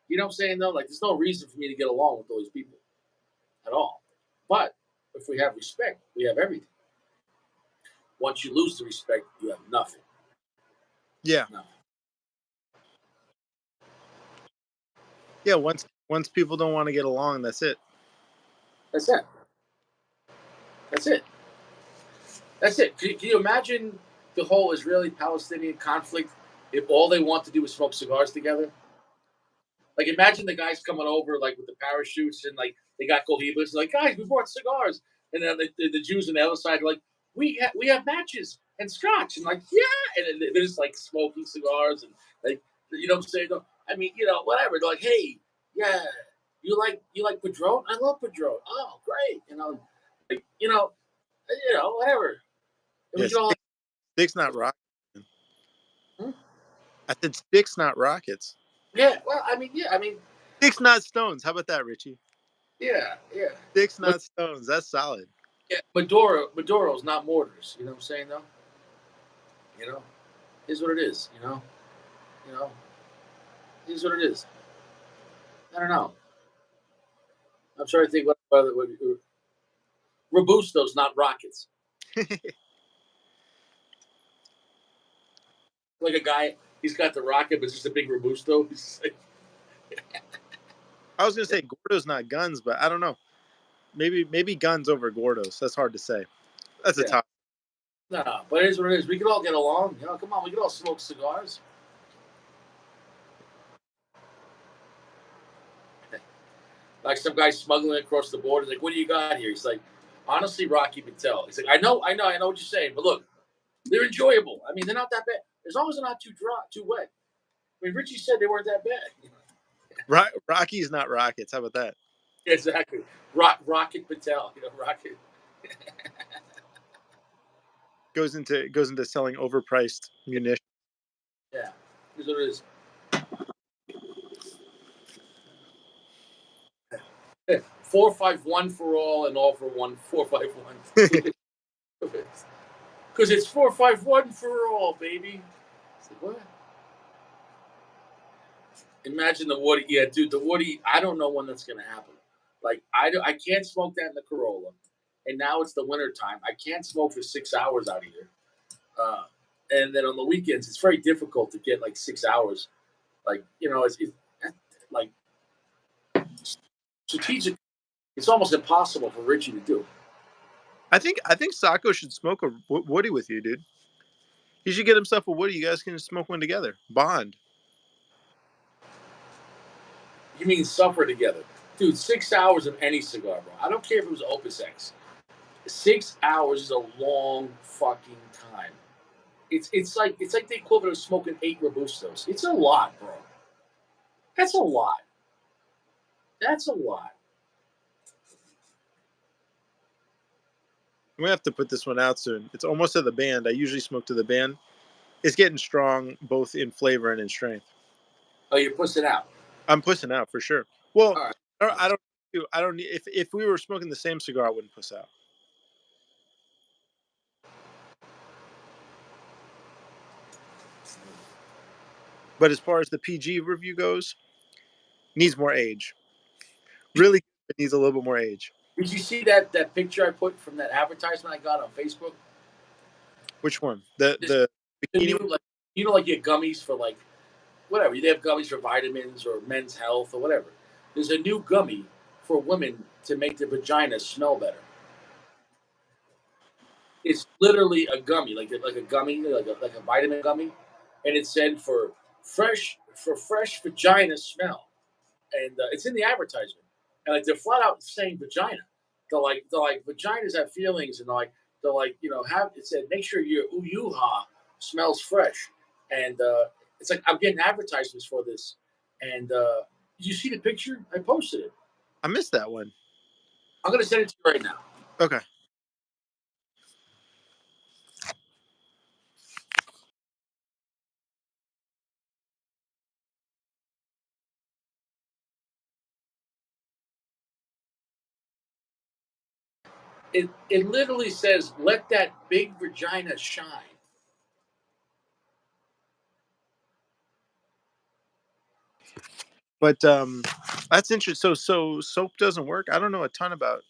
you know what I'm saying though? Like, there's no reason for me to get along with all these people at all. But if we have respect, we have everything. Once you lose the respect, you have nothing. Yeah. Nothing. Yeah. Once people don't want to get along, that's it. That's it. That's it. That's it. Can you imagine the whole Israeli-Palestinian conflict if all they want to do is smoke cigars together? Like, imagine the guys coming over like with the parachutes and like they got cohibas, like guys, we brought cigars, and then the Jews on the other side are like we have matches and scotch, and like yeah, and they're just like smoking cigars and like you know what I'm saying? I mean, you know, whatever. They're like, hey, yeah, you like Padron? I love Padron. Oh, great, like whatever. And we Yes. can all Sticks, not rockets. hmm? I said sticks, not rockets. Yeah. Well, I mean, yeah, I mean, Sticks, not stones. How about that, Richie? yeah. Sticks, But not stones. That's solid. yeah, Maduro's not mortars. You know what I'm saying though? You know, is what it is. You know, is what it is. I don't know. I'm trying to think what Robustos, not rockets. Like a guy, he's got the rocket, but it's just a big Robusto. Like, I was gonna say Gordo's not guns, but I don't know. Maybe guns over Gordos. That's hard to say. That's a yeah, top. no, but it is what it is. We could all get along. You know, come on, we could all smoke cigars. Like some guy smuggling across the border. He's like, "What do you got here?" He's like, "Honestly, Rocky Patel." He's like, I know what you're saying, but look, they're enjoyable. I mean, they're not that bad as long as they're not too dry, too wet. I mean, Richie said they weren't that bad. Rocky's not rockets. How about that? Exactly. Rocket Patel. Rocket. Goes into selling overpriced munitions. Yeah. Here's what it is. 451 for all and all for one. 451. Because it's 451 for all, baby. It's like, what? Imagine the Woody. Yeah, dude, the Woody. I don't know when that's going to happen. Like, I can't smoke that in the Corolla. And now it's the winter time. I can't smoke for 6 hours out here. Uh, and then on the weekends, it's very difficult to get like 6 hours. Like, it's like strategic. It's almost impossible for Richie to do. I think Sacco should smoke a Woody with you, dude. He should get himself a Woody. You guys can smoke one together. Bond. You mean suffer together, dude? 6 hours of any cigar, bro. I don't care if it was Opus X. 6 hours is a long fucking time. It's like the equivalent of smoking 8 Robustos. It's a lot, bro. That's a lot. That's a lot. I'm gonna have to put this one out soon. It's almost to the band. I usually smoke to the band. It's getting strong both in flavor and in strength. Oh, you're pussing out. I'm pushing out for sure. Well, All right. I don't. I don't need. If we were smoking the same cigar, I wouldn't puss out. But as far as the PG review goes, needs more age. Really it needs a little bit more age. Did you see that picture I put from that advertisement I got on Facebook? Which one? The This the the bikini new one? like like your gummies for like whatever. They have gummies for vitamins or men's health or whatever. There's a new gummy for women to make their vagina smell better. It's literally a gummy, like a gummy, like a vitamin gummy, and it said for fresh vagina smell, and it's in the advertisement, and like they're flat out saying vagina. They're like vaginas have feelings, and they're like have it said make sure your uyuha smells fresh, and it's like I'm getting advertisements for this, and did you see the picture? I posted it. I missed that one. I'm gonna send it to you right now. Okay. It literally says, "Let that big vagina shine." But that's interesting. So soap doesn't work. I don't know a ton about.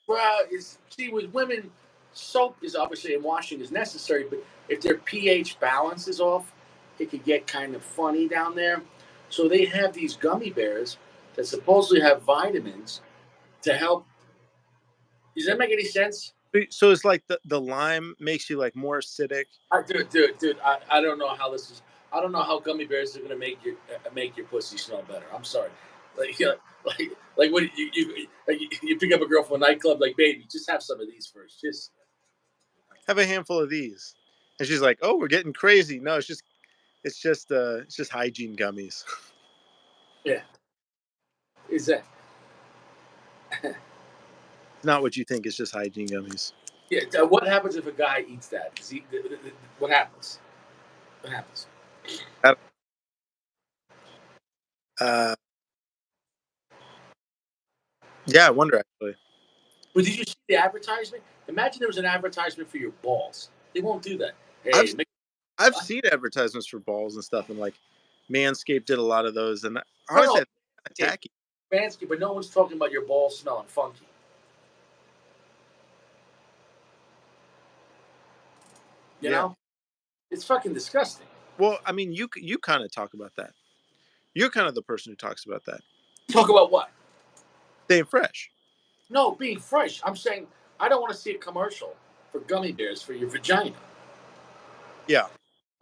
Well, see, with women, soap is obviously and washing is necessary, but if their pH balance is off, it could get kind of funny down there. So they have these gummy bears that supposedly have vitamins to help. Does that make any sense? So it's like the lime makes you like more acidic. Dude, I don't know how this is. I don't know how gummy bears are gonna make your pussy smell better. I'm sorry, like like when you pick up a girl from a nightclub, like baby, just have some of these first. Just Have a handful of these, and she's like, "Oh, we're getting crazy." No, it's just hygiene gummies. yeah, is that It's not what you think. It's just hygiene gummies. yeah? What happens if a guy eats that? Does he? What happens? What happens? I Uh, yeah, I wonder actually. But did you see the advertisement? Imagine there was an advertisement for your balls. They won't do that. I've Hey, make, I've seen advertisements for balls and stuff, and like Manscaped did a lot of those, and no, honestly, no, it's kind of tacky. fancy, but no one's talking about your balls smelling funky. You Yeah. know, it's fucking disgusting. Well, I mean, you kind of talk about that. You're kind of the person who talks about that. Talk about what? Staying fresh. No, being fresh. I'm saying I don't want to see a commercial for gummy bears for your vagina. Yeah.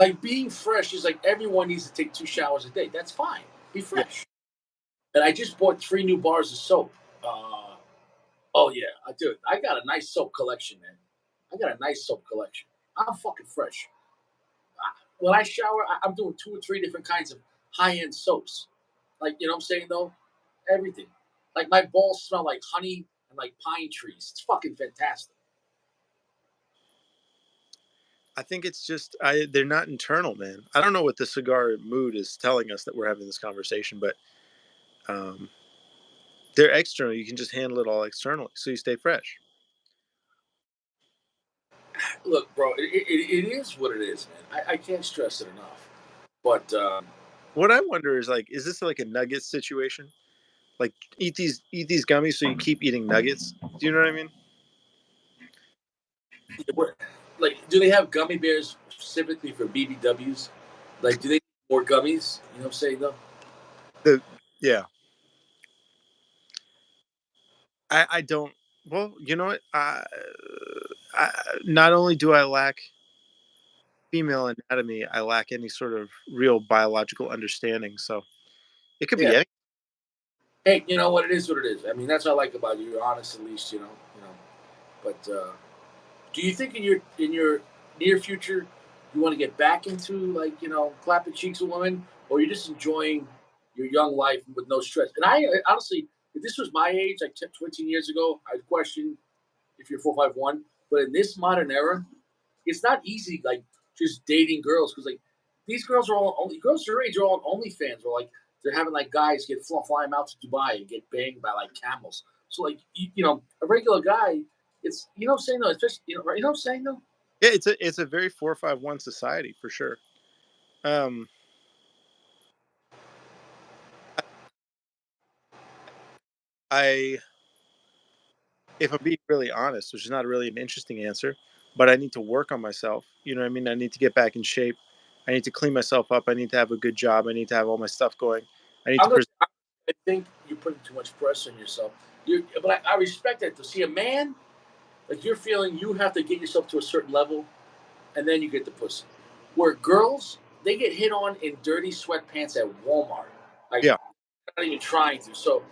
Like being fresh is like everyone needs to take 2 showers a day. That's fine. Be Yeah. fresh. And I just bought 3 new bars of soap. Oh yeah, I do. I got a nice soap collection, man. I got a nice soap collection. I'm fucking fresh. When I shower, I'm doing 2 or 3 different kinds of high end soaps. Like you know what I'm saying though, everything. Like my balls smell like honey and like pine trees. It's fucking fantastic. I think it's just they're not internal, man. I don't know what the cigar mood is telling us that we're having this conversation, but um, they're external. You can just handle it all externally, so you stay fresh. Look, bro, it is what it is, man. I can't stress it enough. But What I wonder is like, is this like a nugget situation? Like eat these gummies so you keep eating nuggets. Do you know what I mean? like, do they have gummy bears specifically for BBWs? Like, do they need more gummies? You know what I'm saying, though? The Yeah, I don't. Well, you know what? I not only do I lack female anatomy, I lack any sort of real biological understanding. So it could Yeah. be any. Hey, you know what? It is what it is. I mean, that's what I like about you. You're honest, at least, you know. You know. But do you think in your near future you want to get back into like clapping cheeks with women, or you're just enjoying your young life with no stress? And honestly, if this was my age, like 10, 20 years ago, I'd question if you're 451. But in this modern era, it's not easy like just dating girls because like these girls are all only girls your age are all on OnlyFans or like they're having like guys get fly them out to Dubai and get banged by like camels. So like a regular guy, it's you know what I'm saying though. It's just you know what I'm saying though. Yeah, it's a very 451 society for sure. Um, I if I'm being really honest, which is not really an interesting answer, but I need to work on myself. You know what I mean? I need to get back in shape. I need to clean myself up. I need to have a good job. I need to have all my stuff going. I need I'm to gonna, present. I think you're putting too much pressure on yourself. But I respect that. To see a man like you're feeling, you have to get yourself to a certain level, and then you get the pussy. Where girls, they get hit on in dirty sweatpants at Walmart. Like Yeah. not even trying to. So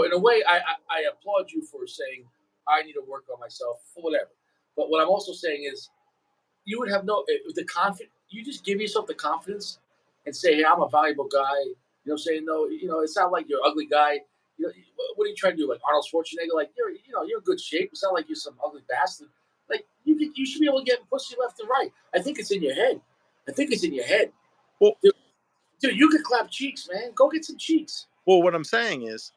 in a way, I applaud you for saying I need to work on myself for whatever. But what I'm also saying is you would have the confidence. You just give yourself the confidence and say, "Hey, I'm a valuable guy." You know what I'm saying? No, it's not like you're an ugly guy. What are you trying to do? Like Arnold Schwarzenegger? Like you're in good shape. It's not like you're some ugly bastard. Like you should be able to get pussy left and right. I think it's in your head. I think it's in your head, Well, dude. You could clap cheeks, man. Go get some cheeks. well, what I'm saying is,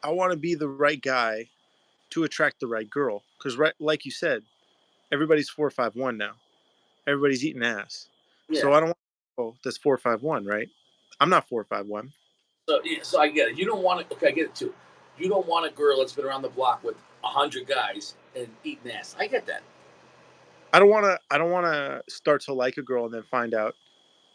I want to be the right guy to attract the right girl. Because, right, like you said, everybody's 4'5'1" now. Everybody's eating ass. So Yeah. I don't want a girl that's 4'5'1", right? I'm not 4'5'1". So yeah, so I get it. You don't want to. Okay, I get it too. You don't want a girl that's been around the block with 100 guys and eating ass. I get that. I don't want to. I don't want to start to like a girl and then find out,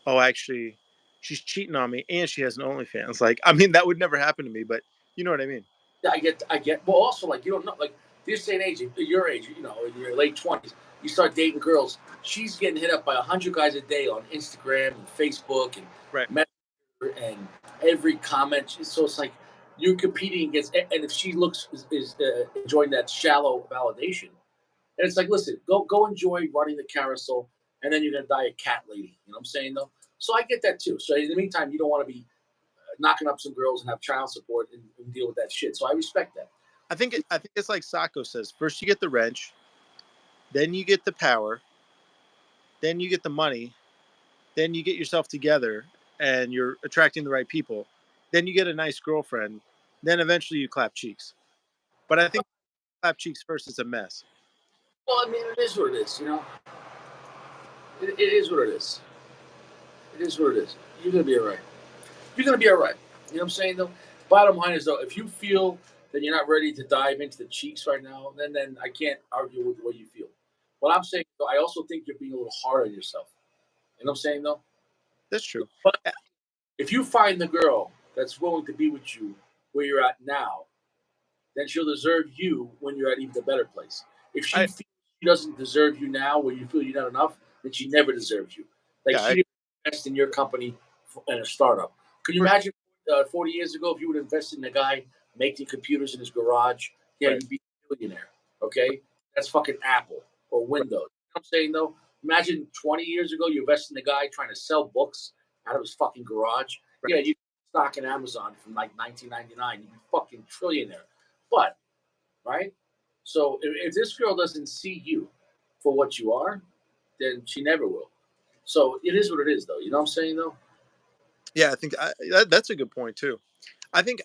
oh, actually, she's cheating on me and she has an OnlyFans. Like, I mean, that would never happen to me, but you know what I mean. Yeah, I get. I get. Well, also like you don't know like this day and age, your age, in your late 20s, you start dating girls. She's getting hit up by 100 guys a day on Instagram and Facebook and Right. Messenger and every comment. So it's like you're competing against. And if she is enjoying that shallow validation, and it's like, listen, go enjoy running the carousel, and then you're gonna die a cat lady. You know what I'm saying though? So I get that too. So in the meantime, you don't want to be knocking up some girls and have child support and deal with that shit. So I respect that. I think it's like Sacco says. First, you get the wrench, then you get the power, then you get the money, then you get yourself together, and you're attracting the right people. Then you get a nice girlfriend. Then eventually you clap cheeks. But I think clap cheeks first is a mess. Well, I mean, it is what it is. It is what it is. It is what it is. You're gonna be all right. You're gonna be all right. You know what I'm saying though. Bottom line is though, if you feel that you're not ready to dive into the cheeks right now, then I can't argue with what you feel. What I'm saying though, I also think you're being a little hard on yourself. You know what I'm saying though. That's true. But if you find the girl that's willing to be with you where you're at now, then she'll deserve you when you're at even a better place. If she I feels she doesn't deserve you now, where you feel you're not enough, then she never deserves you. Like yeah, she didn't invest in your company in a startup. Could you for imagine 40 years ago if you would invest in a guy making computers in his garage? Yeah, right, you'd be a millionaire. Okay, that's fucking Apple or right, Windows. You know what I'm saying though? Imagine 20 years ago you invest in a guy trying to sell books out of his fucking garage. Yeah, right. you stock in Amazon from like 1999. You'd be fucking trillionaire. But right? So if this girl doesn't see you for what you are, then she never will. So it is what it is, though. You know what I'm saying, though? Yeah, I think that's a good point too. I think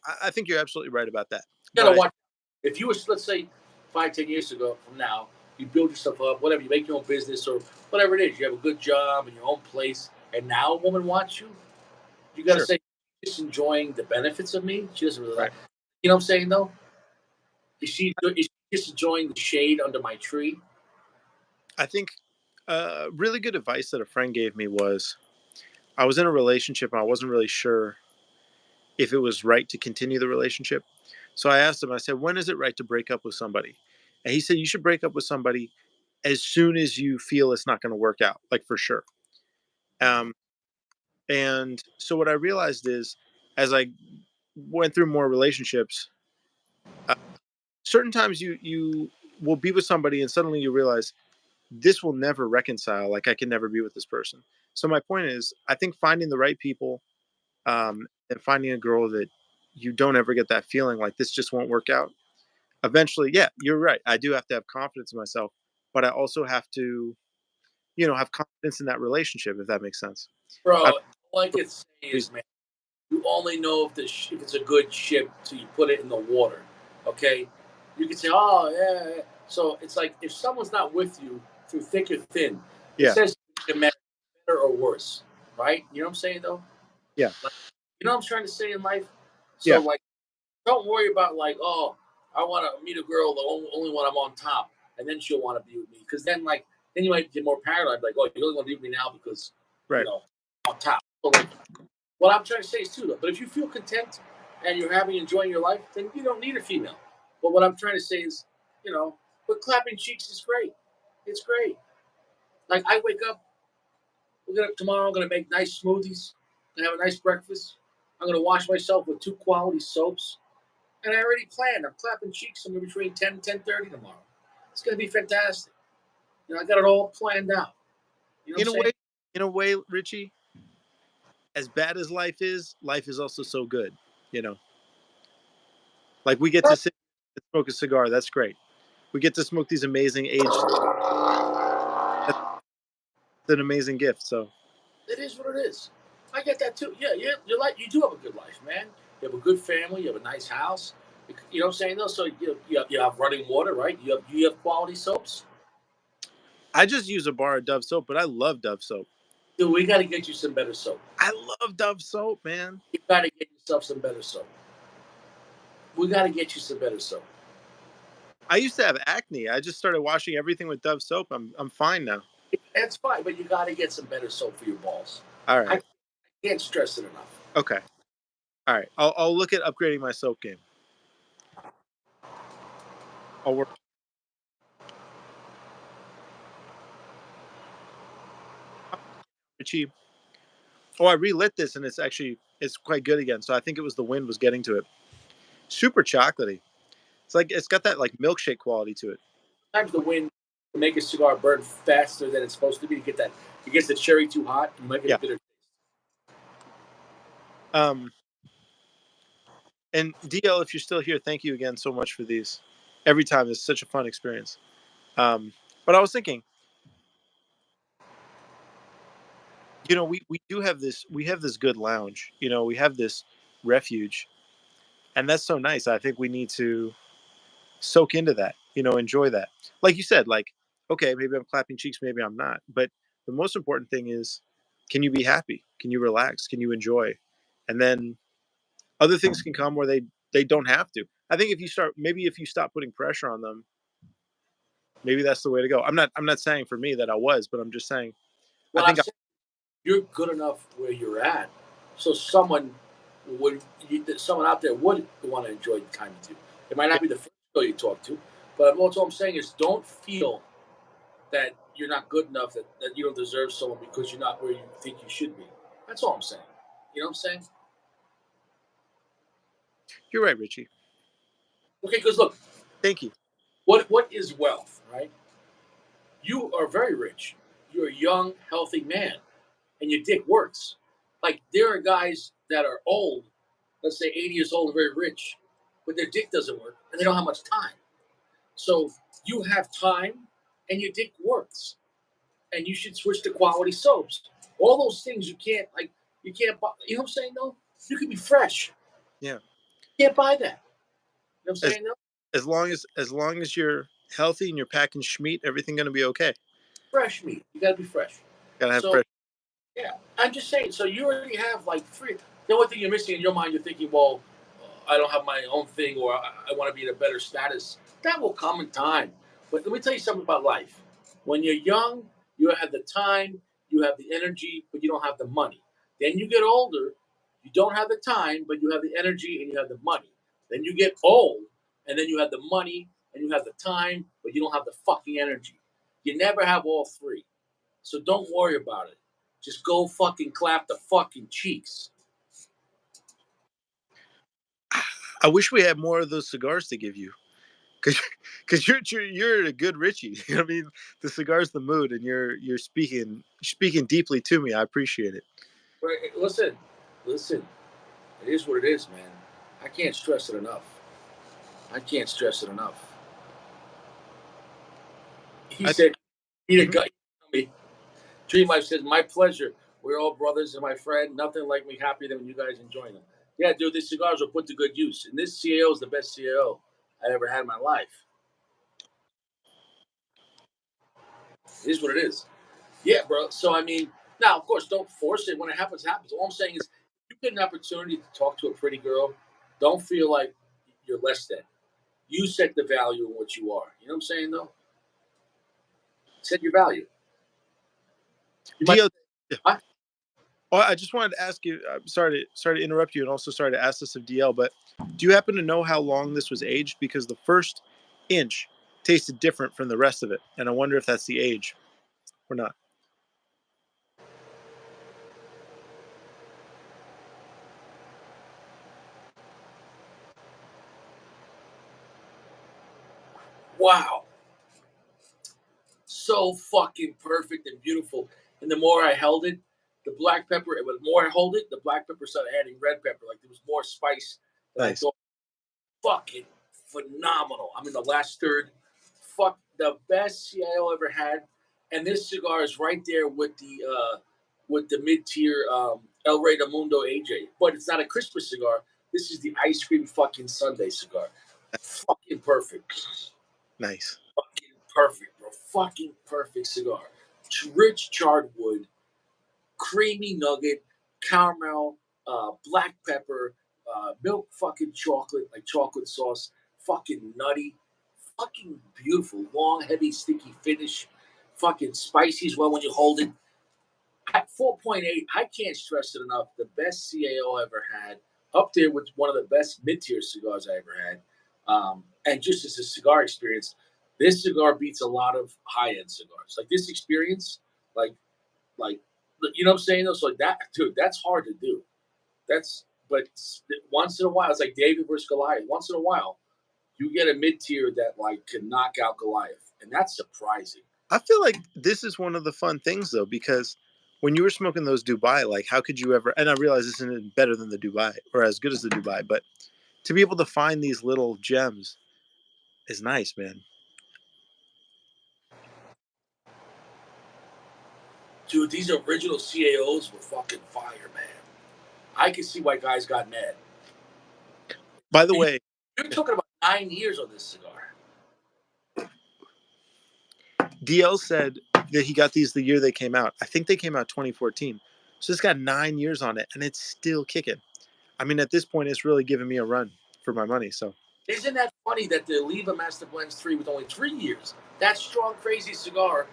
you're absolutely right about that. You But gotta watch. If you was, let's say, 5, 10 years ago from now, you build yourself up, whatever, you make your own business or whatever it is, you have a good job and your own place, and now a woman wants you, you gotta sure, say, she's enjoying the benefits of me. She doesn't really right. like. You know what I'm saying, though? Is she just enjoying the shade under my tree? I think really good advice that a friend gave me was I was in a relationship and I wasn't really sure if it was right to continue the relationship. So I asked him, I said, when is it right to break up with somebody? And he said, you should break up with somebody as soon as you feel it's not going to work out, like for sure. Um, and so what I realized is as I went through more relationships, uh, certain times you will be with somebody and suddenly you realize this will never reconcile. Like I can never be with this person. So my point is, I think finding the right people and finding a girl that you don't ever get that feeling like this just won't work out. Eventually, yeah, you're right. I do have to have confidence in myself, but I also have to, have confidence in that relationship, if that makes sense. I Bro, all I don't could say is, man, you only know if it's a good ship till you put it in the water. Okay, you can say, "Oh yeah." So it's like if someone's not with you through thick or thin, it yeah, says you're better or worse, right? You know what I'm saying though? yeah, Like, you know what I'm trying to say in life. So yeah, like, don't worry about like, oh, I want to meet a girl the only when I'm on top, and then she'll want to be with me. Because then you might get more paranoid, like, oh, you only want to be with me now because you right. know on top. So like, what I'm trying to say is too, though. But if you feel content and you're enjoying your life, then you don't need a female. But what I'm trying to say is, but clapping cheeks is great. It's great. Like I wake up, tomorrow. I'm gonna make nice smoothies and have a nice breakfast. I'm gonna wash myself with 2 quality soaps, and I already planned. I'm clapping cheeks somewhere between 10 and 10:30 tomorrow. It's gonna be fantastic. I got it all planned out. You know what I'm In a saying? way, Richie, as bad as life is also so good. You know, like we get to sit and smoke a cigar. That's great. We get to smoke these amazing aged. That's an amazing gift. So It is what it is. I get that too. Yeah, you're like you do have a good life, man. You have a good family. You have a nice house. You know what I'm saying though? So you have running water, right? You have quality soaps. I just use a bar of Dove soap, but I love Dove soap. Dude, we got to get you some better soap. I love Dove soap, man. You got to get yourself some better soap. We got to get you some better soap. I used to have acne. I just started washing everything with Dove soap. I'm fine now. That's fine, but you got to get some better soap for your balls. All I right. can't stress it enough. Okay. All right. I'll look at upgrading my soap game. I'll work. Cheap. Oh, I relit this and it's quite good again. So I think it was the wind was getting to it. Super chocolatey. It's like it's got that like milkshake quality to it. Sometimes the wind can make a cigar burn faster than it's supposed to be. To get that, it gets the cherry too hot. You might get a Yeah. bitter. Um. And DL, if you're still here, thank you again so much for these. Every time, it's such a fun experience. But I was thinking, we do have this. We have this good lounge. We have this refuge, and that's so nice. I think we need to soak into that. Enjoy that. Like you said, like okay, maybe I'm clapping cheeks, maybe I'm not. But the most important thing is, can you be happy? Can you relax? Can you enjoy? And then other things can come where they don't have to. I think if you stop putting pressure on them, maybe that's the way to go. I'm not saying for me that I was, but I'm just saying I Well, I'm think saying you're good enough where you're at, so someone out there would want to enjoy the time with you. It might not be the first girl you talk to, but what I'm saying is don't feel that you're not good enough, that you don't deserve someone because you're not where you think you should be. That's all I'm saying. You know what I'm saying? you're right, Richie. Okay, because look, Thank you. what is wealth, right? You are very rich. You're a young, healthy man, and your dick works. Like there are guys that are old, let's say 80 years old and very rich, but their dick doesn't work and they don't have much time. So you have time and your dick works. And you should switch to quality soaps. All those things you can't buy, you know what I'm saying though? You can be fresh. Yeah. You can't buy that. You know what I'm As saying though? as long as you're healthy and you're packing schmeat, everything gonna be okay. Fresh meat. You gotta be fresh. Gotta have So fresh. yeah, I'm just saying. So you already have like three. The only thing you're missing in your mind, you're thinking, well, I don't have my own thing, or I want to be in a better status. That will come in time. But let me tell you something about life. When you're young, you have the time, you have the energy, but you don't have the money. Then you get older, you don't have the time, but you have the energy and you have the money. Then you get old, and then you have the money and you have the time, but you don't have the fucking energy. You never have all three. So don't worry about it. Just go fucking clap the fucking cheeks. I wish we had more of those cigars to give you, because because you're a good Richie. I mean, the cigar's the mood, and you're speaking deeply to me. I appreciate it. Right? Listen. It is what it is, man. I can't stress it enough. I can't stress it enough. He I said, "Eat a mhm. gut." Me. Dream Life says, "My pleasure. We're all brothers and my friend. Nothing like me happier than when you guys enjoy them." Yeah, dude, these cigars are put to good use, and this CAO is the best CAO I ever had in my life. It is what it is. Yeah, bro. So I mean, now of course, don't force it. When it happens, it happens. All I'm saying is, you get an opportunity to talk to a pretty girl. Don't feel like you're less than. You set the value in what you are. You know what I'm saying, though? Set your value. You might DL. say, "What?" Oh, I just wanted to ask you. I'm sorry to interrupt you, and also sorry to ask this of DL. But do you happen to know how long this was aged? Because the first inch tasted different from the rest of it, and I wonder if that's the age or not. Wow. So fucking perfect and beautiful. And the more I held it, the black pepper, the more I hold it, the black pepper started adding red pepper. Like there was more spice than I Nice. thought. Fucking phenomenal. I'm in the last third. Fuck the best CIO ever had. And this cigar is right there with the mid tier El Rey del Mundo AJ. But it's not a Christmas cigar. This is the ice cream fucking Sunday cigar. Fucking perfect. Nice. Fucking perfect, bro. Fucking perfect cigar. Rich charred wood, creamy nugget, caramel, black pepper, milk fucking chocolate, like chocolate sauce, fucking nutty, fucking beautiful, long, heavy, sticky finish, fucking spicy as well when you hold it. At 4.8, I can't stress it enough. The best CAO I ever had, up there with one of the best mid-tier cigars I ever had. And just as a cigar experience, this cigar beats a lot of high-end cigars. Like this experience, like like you know what I'm saying? Though, so like that, dude, that's hard to do. That's but once in a while, it's like David versus Goliath. Once in a while, you get a mid-tier that like can knock out Goliath, and that's surprising. I feel like this is one of the fun things though, because when you were smoking those Dubai, like how could you ever? And I realize this isn't better than the Dubai or as good as the Dubai, but to be able to find these little gems is nice, man. Dude, these original CAOs were fucking fire, man. I can see why guys got mad. By the way, You're talking about 9 years on this cigar. DL said that he got these the year they came out. I think they came out 2014. So it's got 9 years on it and it's still kicking. I mean, at this point, it's really giving me a run for my money. So Isn't that funny that the Oliva Master Blends 3 with only 3 years? That strong, crazy cigar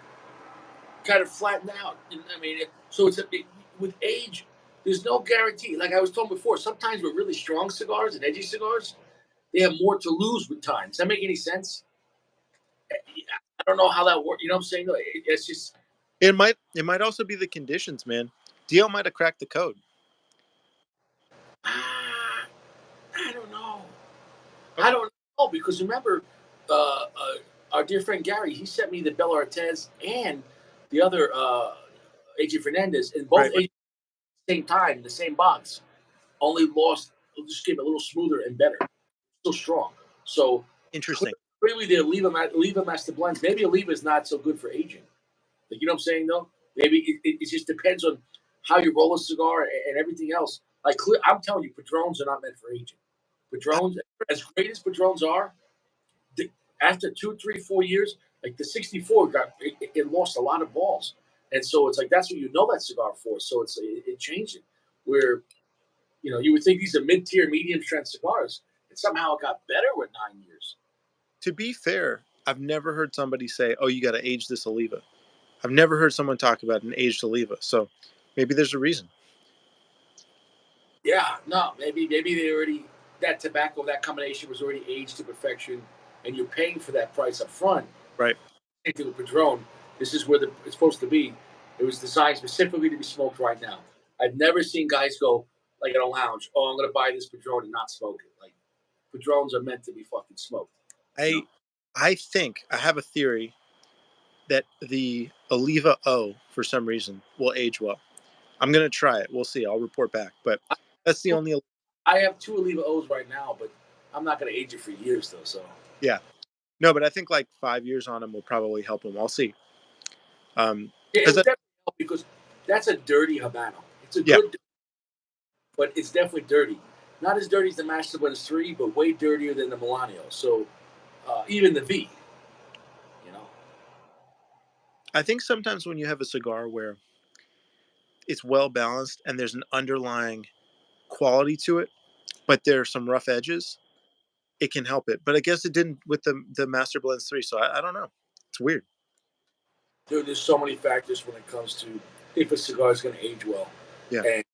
kind of flattened out. I mean, so with age, there's no guarantee. Like I was talking before, sometimes with really strong cigars and edgy cigars, they have more to lose with time. Does that make any sense? I don't know how that works. You know what I'm saying? It's just it might also be the conditions, man. DL might have cracked the code. ah, I don't know. I Okay. don't know because remember, uh, uh, our dear friend Gary, he sent me the Bel Artez and the other AJ Fernandez, and both Right. AJ at the same time in the same box. Only lost, just came a little smoother and better, still strong. So Interesting. clearly, the Oliva Master Blends. Maybe Oliva is not so good for aging. Like you know what I'm saying though. Maybe it just depends on how you roll a cigar and everything else. Like I'm telling you, Padrones are not meant for aging. Padrones, as great as Padrones are, after 2, 3, 4 years, like the 64 it lost a lot of balls, and so it's like that's what you know that cigar for. So it changed it. Where you would think these are mid-tier, medium strength cigars, and somehow it got better with 9 years. To be fair, I've never heard somebody say, "Oh, you got to age this Oliva." I've never heard someone talk about an aged Oliva. So maybe there's a reason. Yeah, no, maybe they already that tobacco that combination was already aged to perfection, and you're paying for that price up front. Right. Same thing with Padron. This is where it's supposed to be. It was designed specifically to be smoked right now. I've never seen guys go like in a lounge. Oh, I'm going to buy this Padron and not smoke it. Like Padrones are meant to be fucking smoked. You know? I I think I have a theory that the Oliva O, for some reason, will age well. I'm gonna try it. We'll see. I'll report back. But that's the only. I have two Oliva O's right now, but I'm not going to age it for years though. So Yeah. No, but I think like 5 years on them will probably help him. I'll see. yeah, it Because would definitely help because that's a dirty Habano. It's a yeah, good, but it's definitely dirty. Not as dirty as the Master Blends 3, but way dirtier than the Milano. So even the V, you know. I think sometimes when you have a cigar where it's well balanced and there's an underlying quality to it, but there are some rough edges, it can help it. But I guess it didn't with the Master Blends 3. So I don't know. It's weird. Dude, there's so many factors when it comes to if a cigar is going to age well. Yeah. And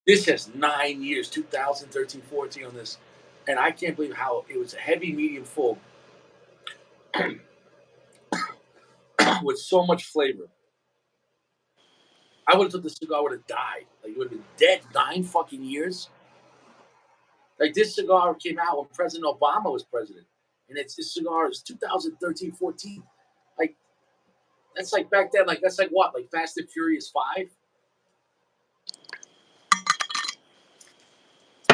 this has 9 years, 2013, 14 on this. And I can't believe how it was a heavy, medium, full with so much flavor. I would have thought the cigar would have died. Like, it would have been dead 9 fucking years. Like, this cigar came out when President Obama was president. And this cigar is 2013, 14. Like, that's like back then, like, that's like what? Like Fast and Furious 5?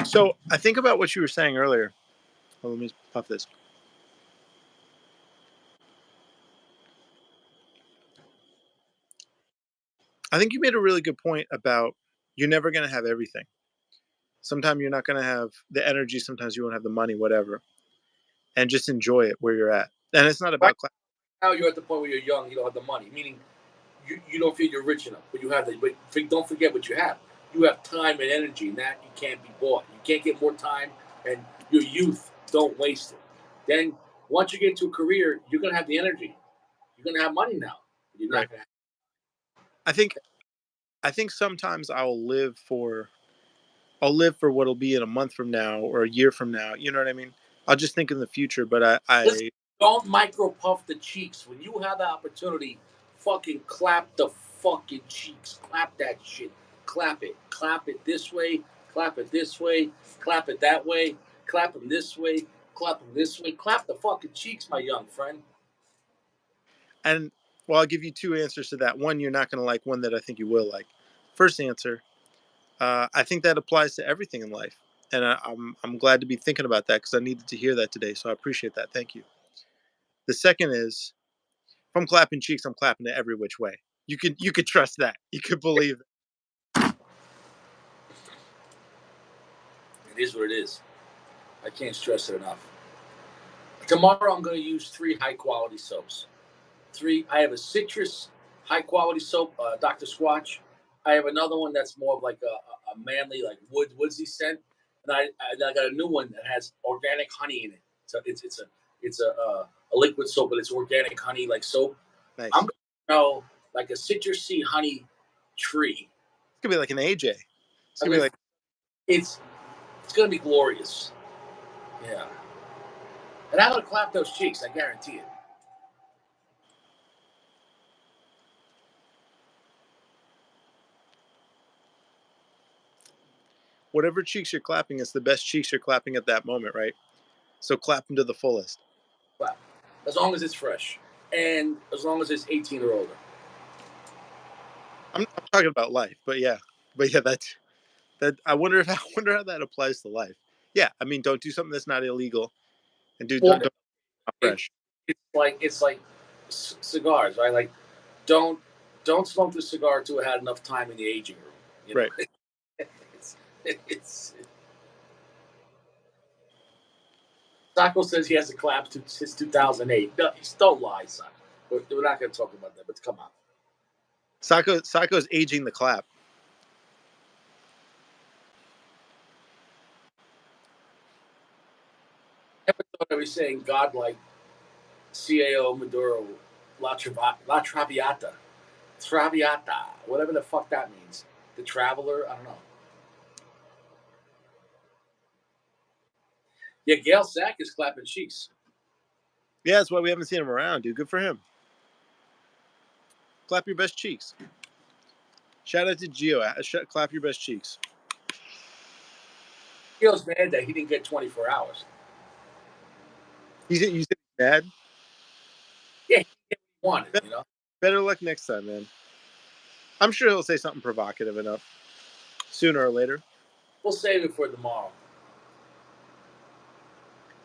So I think about what you were saying earlier. Well, let me puff this. I think you made a really good point about you're never going to have everything. Sometimes you're not going to have the energy. Sometimes you won't have the money, whatever. And just enjoy it where you're at. And it's not Right about class. now, you're at the point where you're young, you don't have the money, meaning you don't feel you're rich enough, but you have the. But don't forget what you have. You have time and energy, and that you can't be bought. You can't get more time, and your youth, don't waste it. Then once you get into a career, you're gonna have the energy. You're gonna have money now. You're Right. not gonna. I think I think sometimes I'll live for what'll be in a month from now or a year from now. You know what I mean? I'll just think in the future, but Listen, don't micro puff the cheeks. When you have the opportunity, fucking clap the fucking cheeks. Clap that shit. Clap it. Clap it this way. Clap it this way. Clap it that way. Clap them this way. Clap them this way. Clap the fucking cheeks, my young friend. and well, I'll give you two answers to that. One you're not going to like, one that I think you will like. First answer, I think that applies to everything in life. And I'm glad to be thinking about that because I needed to hear that today. So I appreciate that. Thank you. The second is, if I'm clapping cheeks, I'm clapping it every which way. You could trust that. You could believe it. It is what it is. I can't stress it enough. Tomorrow, I'm going to use 3 high quality soaps. I have a citrus high quality soap, Dr. Squatch. I have another one that's more of like a manly, like woodsy scent, and I got a new one that has organic honey in it. So it's a liquid soap, but it's organic honey like soap. I'm Nice. gonna know like a citrusy honey tree. It's gonna be like an AJ. It's I gonna be mean, like it's it's gonna be glorious. Yeah, and I'm gonna clap those cheeks. I guarantee it. whatever cheeks you're clapping, it's the best cheeks you're clapping at that moment, right? So clap them to the fullest. Clap as long as it's fresh and as long as it's 18 or older. I'm talking about life, but yeah, that. I wonder if I wonder how that applies to life. Yeah, I mean, don't do something that's not illegal, and Well, don't it, fresh. it's like cigars, right? Like don't don't smoke the cigar till it had enough time in the aging room. You know, Right. it's it's. Sacco says he hasn't clapped since 2008. No, don't lie, Sacco. We're not going to talk about that, but come on. Sacco's aging the clap. Never thought I was saying God like CAO Maduro, La Traviata, Traviata, whatever the fuck that means. The traveler, I don't know. Yeah, Gail Sack is clapping cheeks. Yeah, that's why we haven't seen him around, dude. Good for him. Clap your best cheeks. Shout out to Gio. Clap your best cheeks. Gail's mad that he didn't get 24 hours. You said he's mad. Yeah, he wanted, Better, you know. better luck next time, man. I'm sure he'll say something provocative enough sooner or later. We'll save it for tomorrow.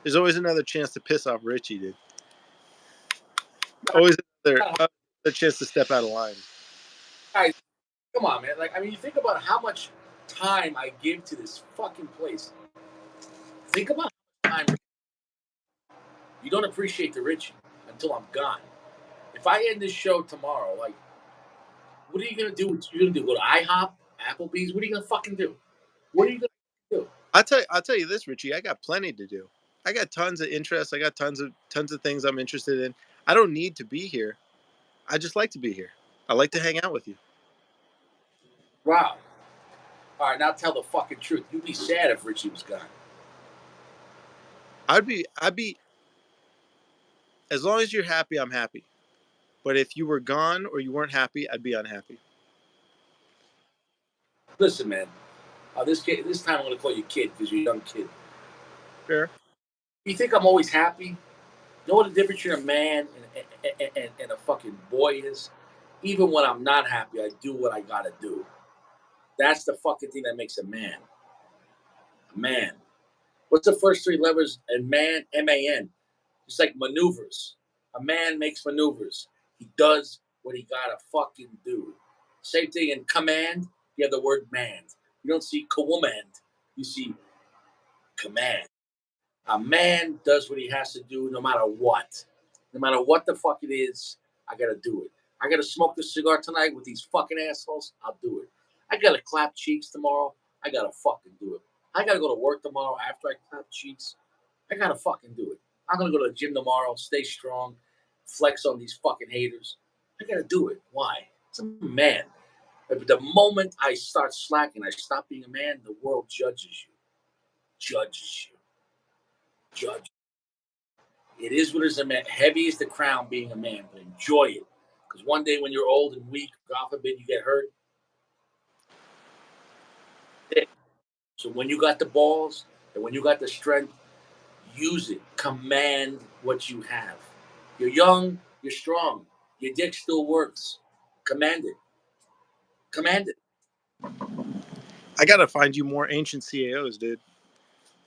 There's always another chance to piss off Richie, dude. Always another chance to step out of line. Guys, come on, man. Like, I mean, you think about how much time I give to this fucking place. Think about how much time you don't appreciate the Richie until I'm gone. If I end this show tomorrow, like, what are you gonna do? You're gonna do go to IHOP, Applebee's. What are you gonna fucking do? What are you gonna do? I'll tell you this, Richie. I got plenty to do. I got tons of interests. I got tons of things I'm interested in. I don't need to be here. I just like to be here. I like to hang out with you. Wow. All right, now tell the fucking truth. You'd be sad if Richie was gone. I'd be as long as you're happy, I'm happy. But if you were gone or you weren't happy, I'd be unhappy. Listen, man. This time I'm gonna call you kid because you're a young kid. Sure. You think I'm always happy? You know what the difference between a man and a fucking boy is? Even when I'm not happy, I do what I gotta do. That's the fucking thing that makes a man. A man. What's the first 3 letters? And man, man. It's like maneuvers. A man makes maneuvers. He does what he gotta fucking do. Same thing in command. You have the word man. You don't see command. You see, command. A man does what he has to do no matter what. No matter what the fuck it is, I gotta do it. I gotta smoke this cigar tonight with these fucking assholes, I'll do it. I gotta clap cheeks tomorrow, I gotta fucking do it. I gotta go to work tomorrow after I clap cheeks, I gotta fucking do it. I'm gonna go to the gym tomorrow, stay strong, flex on these fucking haters. I gotta do it. Why? It's a man. But the moment I start slacking, I stop being a man, the world judges you. Judges you. Judge. It is what is a man. Heavy is the crown being a man, but enjoy it. Because one day when you're old and weak, God forbid you get hurt. So when you got the balls and when you got the strength, use it. Command what you have. You're young, you're strong. Your dick still works. Command it. Command it. I gotta find you more ancient CAOs, dude.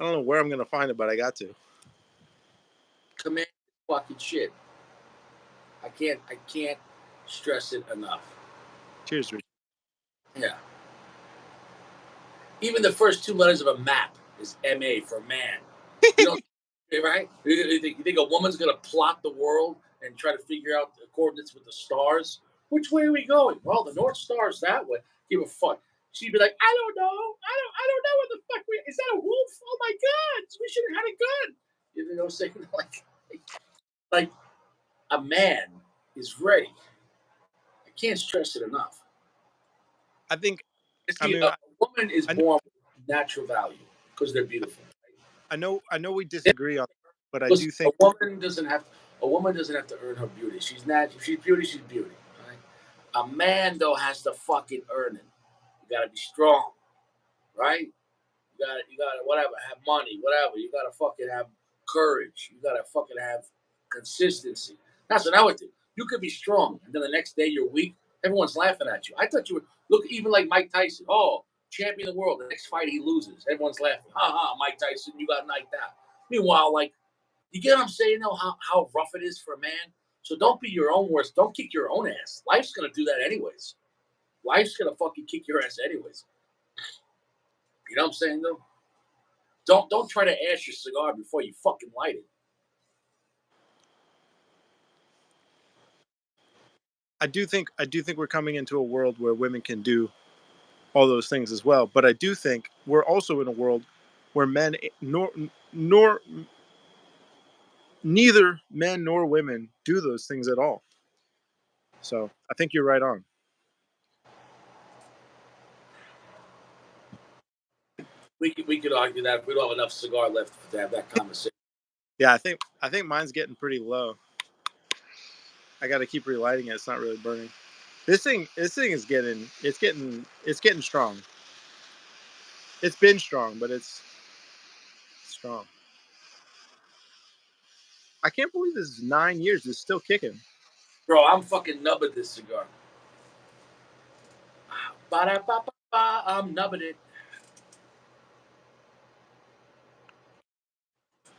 I don't know where I'm gonna find it, but I got to. Command fucking shit. I can't stress it enough. Cheers, Rich. Yeah. Even the first two letters of a map is MA for man. You don't, right? You think a woman's going to plot the world and try to figure out the coordinates with the stars? Which way are we going? Well, the North Star is that way. Give a fuck. She'd be like, I don't know. I don't know what the fuck is that a wolf? Oh my god, we should have had a gun. You know what I'm saying? Like a man is ready. I can't stress it enough. I think. I See, mean, a woman is I know, born with natural value because they're beautiful. I know we disagree on, but I Listen, do think. a woman doesn't have to earn her beauty. She's natural. She's beauty. She's beauty. Right? A man though has to fucking earn it. You gotta be strong, right? You gotta whatever, have money, whatever. You gotta fucking have courage. You gotta fucking have consistency. That's another thing. You could be strong, and then the next day you're weak. Everyone's laughing at you. I thought you were look even like Mike Tyson. Oh, champion of the world. The next fight he loses. Everyone's laughing. Ha ha, Mike Tyson, you got knocked out. Meanwhile, like you get what I'm saying though, how rough it is for a man. So don't be your own worst. Don't kick your own ass. Life's gonna do that anyways. Life's gonna fucking kick your ass anyways. You know what I'm saying though? Don't try to ash your cigar before you fucking light it. I do think we're coming into a world where women can do all those things as well. But I do think we're also in a world where men nor neither men nor women do those things at all. So I think you're right on. We could argue that if we don't have enough cigar left to have that conversation. Yeah, I think mine's getting pretty low. I got to keep relighting it. It's not really burning. This thing is it's getting strong. It's been strong, but it's strong. I can't believe this is 9 years. It's still kicking. Bro, I'm fucking nubbing this cigar. Ba-da-ba-ba-ba, I'm nubbing it.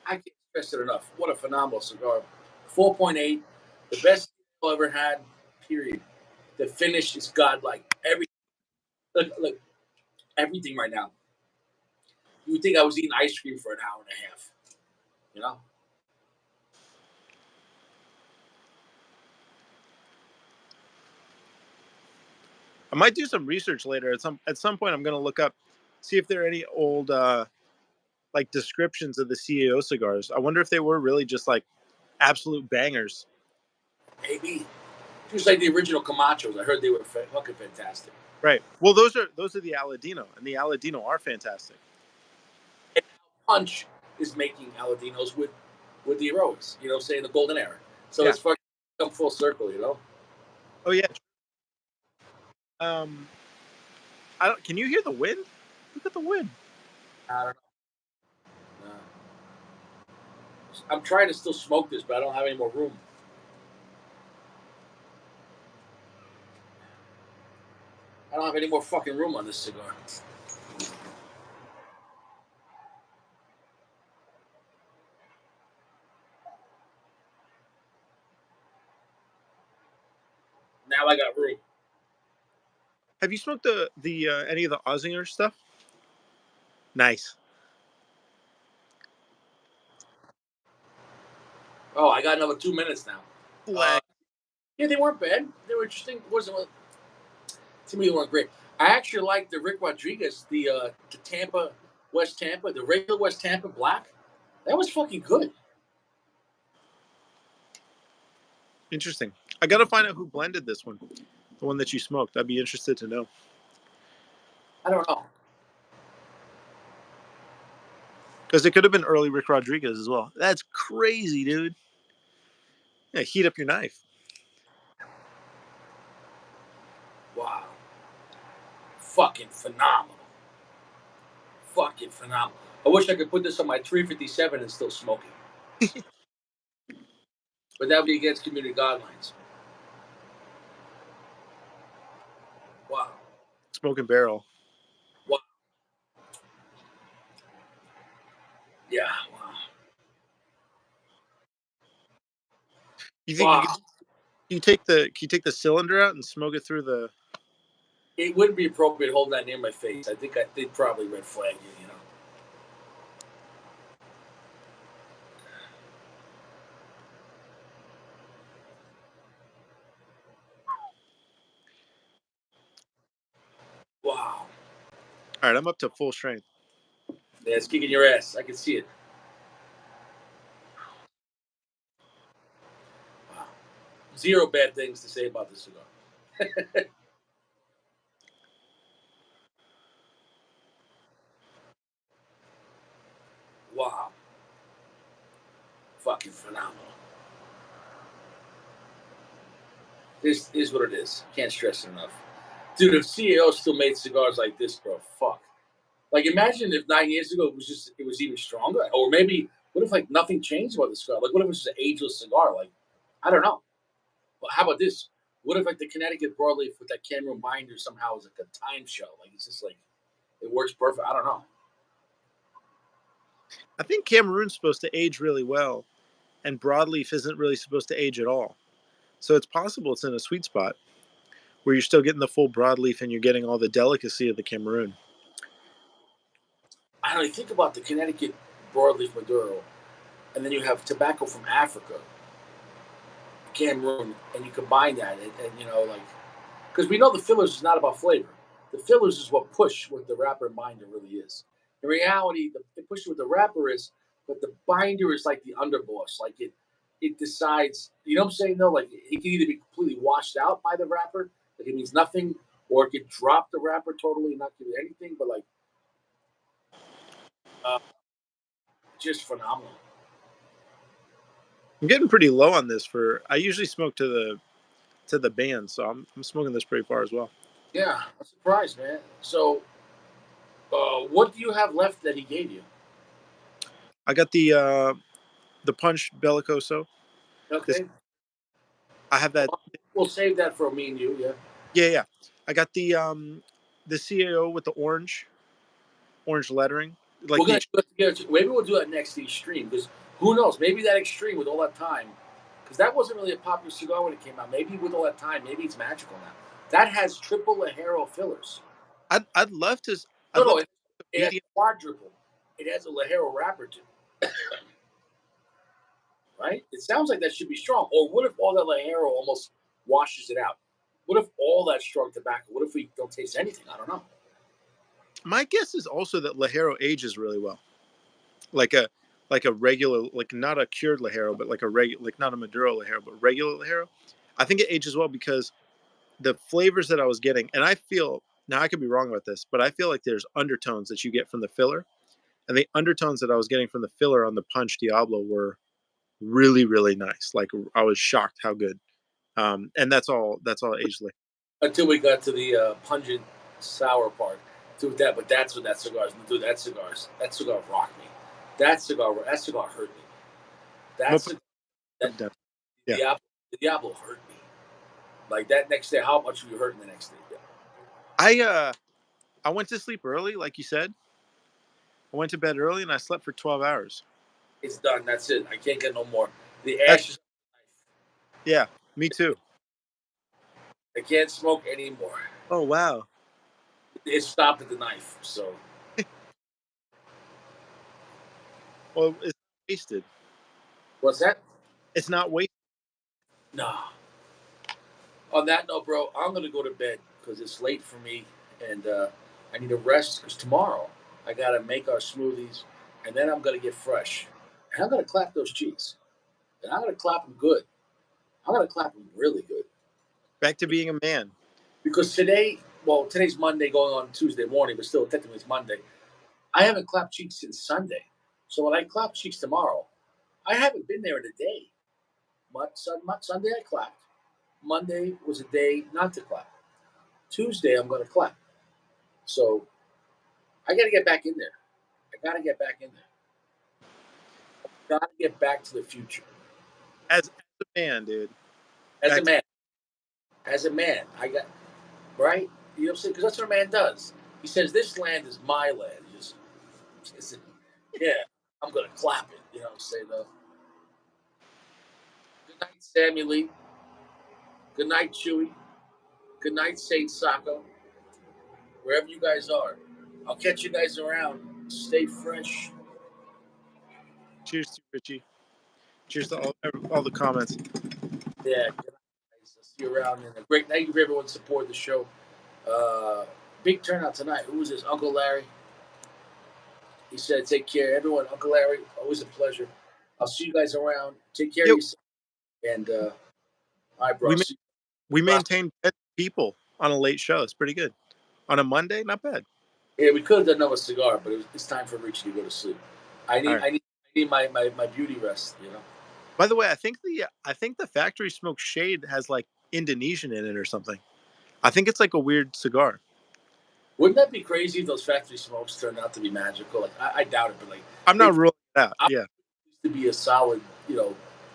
I can't stress it enough. What a phenomenal cigar. 4.8, the best I've ever had, period. The finish is godlike. Look, everything right now. You would think I was eating ice cream for an hour and a half. You know? I might do some research later. At some point, I'm going to look up, see if there are any old like descriptions of the CAO cigars. I wonder if they were really just like absolute bangers. Maybe. Just like the original Camachos. I heard they were fucking fantastic. Right. Well, those are the Aladino, and the Aladino are fantastic. And now Punch is making Aladinos with the Heroics. You know, saying the golden era. So Yeah. it's fucking come full circle. You know. Oh yeah. I don't. Can you hear the wind? Look at the wind. I don't know. I'm trying to still smoke this, but I don't have any more room. I don't have any more fucking room on this cigar. Now I got room. Have you smoked the any of the Ozinger stuff? Nice. Oh, I got another 2 minutes now. Uh, Flag. yeah, they weren't bad. They were interesting. Wasn't To me, they weren't great. I actually liked the Rick Rodriguez, the Tampa West Tampa, the regular West Tampa Black. That was fucking good. Interesting. I gotta find out who blended this one, the one that you smoked. I'd be interested to know. I don't know. Because it could have been early Rick Rodriguez as well. That's crazy, dude. Yeah, heat up your knife. Wow, fucking phenomenal. Fucking phenomenal. I wish I could put this on my 357 and still smoke it, but that would be against community guidelines. Wow. Smoking barrel. Wow. Yeah. Wow. You think Wow. can you take the cylinder out and smoke it through the? It wouldn't be appropriate holding that near my face. I think they'd probably red flag you. You know. Wow. All right, I'm up to full strength. Yeah, it's kicking your ass. I can see it. Wow. Zero bad things to say about this cigar. Wow. Fucking phenomenal. This is what it is. Can't stress it enough. Dude, if CAO still made cigars like this, bro, fuck. Like, imagine if 9 years ago it was even stronger, or maybe what if like nothing changed about the cigar? Like, what if it was just an ageless cigar? Like, I don't know. But how about this? What if like the Connecticut broadleaf with that Cameroon binder somehow is like a time show? Like, it's just like it works perfect. I don't know. I think Cameroon's supposed to age really well, and broadleaf isn't really supposed to age at all. So it's possible it's in a sweet spot where you're still getting the full broadleaf and you're getting all the delicacy of the Cameroon. I don't know. Think about the Connecticut broadleaf Maduro, and then you have tobacco from Africa, Cameroon, and you combine that, and you know, like, because we know the fillers is not about flavor. The fillers is what push what the wrapper and binder really is. In reality, the push what the wrapper is, but the binder is like the underboss. Like it decides. You know what I'm saying? Though, like it can either be completely washed out by the wrapper, like it means nothing, or it could drop the wrapper totally and not give it anything. But like, uh, just phenomenal. I'm getting pretty low on this for I usually smoke to the band, so I'm smoking this pretty far as well. Yeah, I'm surprised, man. So, what do you have left that he gave you? I got the punch bellicoso. This Okay, I have that. we'll save that for me and you. Yeah. Yeah, yeah. I got the CAO with the orange lettering, like We're the gonna do it together. Maybe we'll do that next extreme because who knows? Maybe that extreme with all that time, because that wasn't really a popular cigar when it came out. Maybe with all that time, maybe it's magical now. That has triple Lajero fillers. I'd love to No, I'd no, love to it has medium. quadruple. It has a Lajero wrapper too, right? It sounds like that should be strong. Or what if all that Lajero almost washes it out? What if all that strong tobacco? What if we don't taste anything? I don't know. My guess is also that Lajero ages really well, like a regular, like not a cured Lajero, but like a regular, like not a Maduro Lajero, but regular Lajero. I think it ages well because the flavors that I was getting, and I feel now I could be wrong about this, but I feel like there's undertones that you get from the filler, and the undertones that I was getting from the filler on the Punch Diablo were really really nice. Like I was shocked how good. And that's all aged like. Until we got to the pungent sour part. Dude, but that's what that cigar is. Dude, that cigar rocked me. That cigar hurt me. I'm That's gonna that put down. the Yeah, Diablo, the Diablo hurt me. Like that next day, how much were you hurting the next day? Yeah. I uh I went to sleep early, like you said. I went to bed early and I slept for 12 hours. It's done. That's it. I can't get no more. The That's ashes. yeah, me too. I can't smoke anymore. Oh wow. It stopped at the knife. So Well, it's wasted. What's that? It's not wasted. Nah. On that note, bro, I'm gonna go to bed because it's late for me, and I need to rest because tomorrow I gotta make our smoothies, and then I'm gonna get fresh, and I'm gonna clap those cheeks, and I'm gonna clap them good. I'm gonna clap them really good Back to being a man. because today, well, today's Monday, going on Tuesday morning, but still technically it's Monday. I haven't clapped cheeks since Sunday, so when I clap cheeks tomorrow, I haven't been there in a day. Sunday I clapped. Monday was a day not to clap. Tuesday I'm gonna clap. So I got to get back in there. I got to get back in there. Got to get back to the future. As a man, dude. As a Back to man, as a man, I got right. You know what I'm saying? Because that's what a man does. He says, "This land is my land." Just, yeah, I'm gonna clap it. You know what I'm saying? Though. Good night, Sammy Lee. Good night, Chewy. Good night, Saint Sacco. Wherever you guys are, I'll catch you guys around. Stay fresh. cheers to Richie. Cheers to all the comments. Yeah, good night, guys. I'll see you around. And a great thank you for everyone supporting the show. Uh, Big turnout tonight. Who was this? Uncle Larry. He said, "Take care, everyone." Uncle Larry, always a pleasure. I'll see you guys around. Take care of Yo, yourself. And all right, bro. we I'll see we you. maintain people on a late show. It's pretty good. On a Monday, not bad. Yeah, we could have done another cigar, but it's time for Richie to go to sleep. I All need, right. I need, I need my beauty rest. You know. By the way, I think the factory smoke shade has like Indonesian in it or something. I think it's like a weird cigar. Wouldn't that be crazy if those factory smokes turned out to be magical? Like I doubt it, but like I'm they not ruling it out. I Yeah. used to be a solid,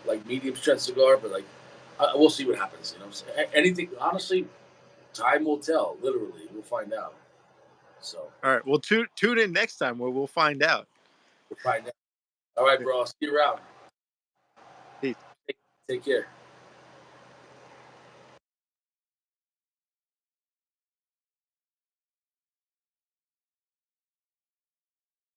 like medium strength cigar, but like we'll see what happens. You know, what I'm saying? Anything honestly, time will tell. Literally, we'll find out. So All right. Well, tune in next time where we'll find out. we'll find out. All right, bro. I'll see you around. Peace. Take care.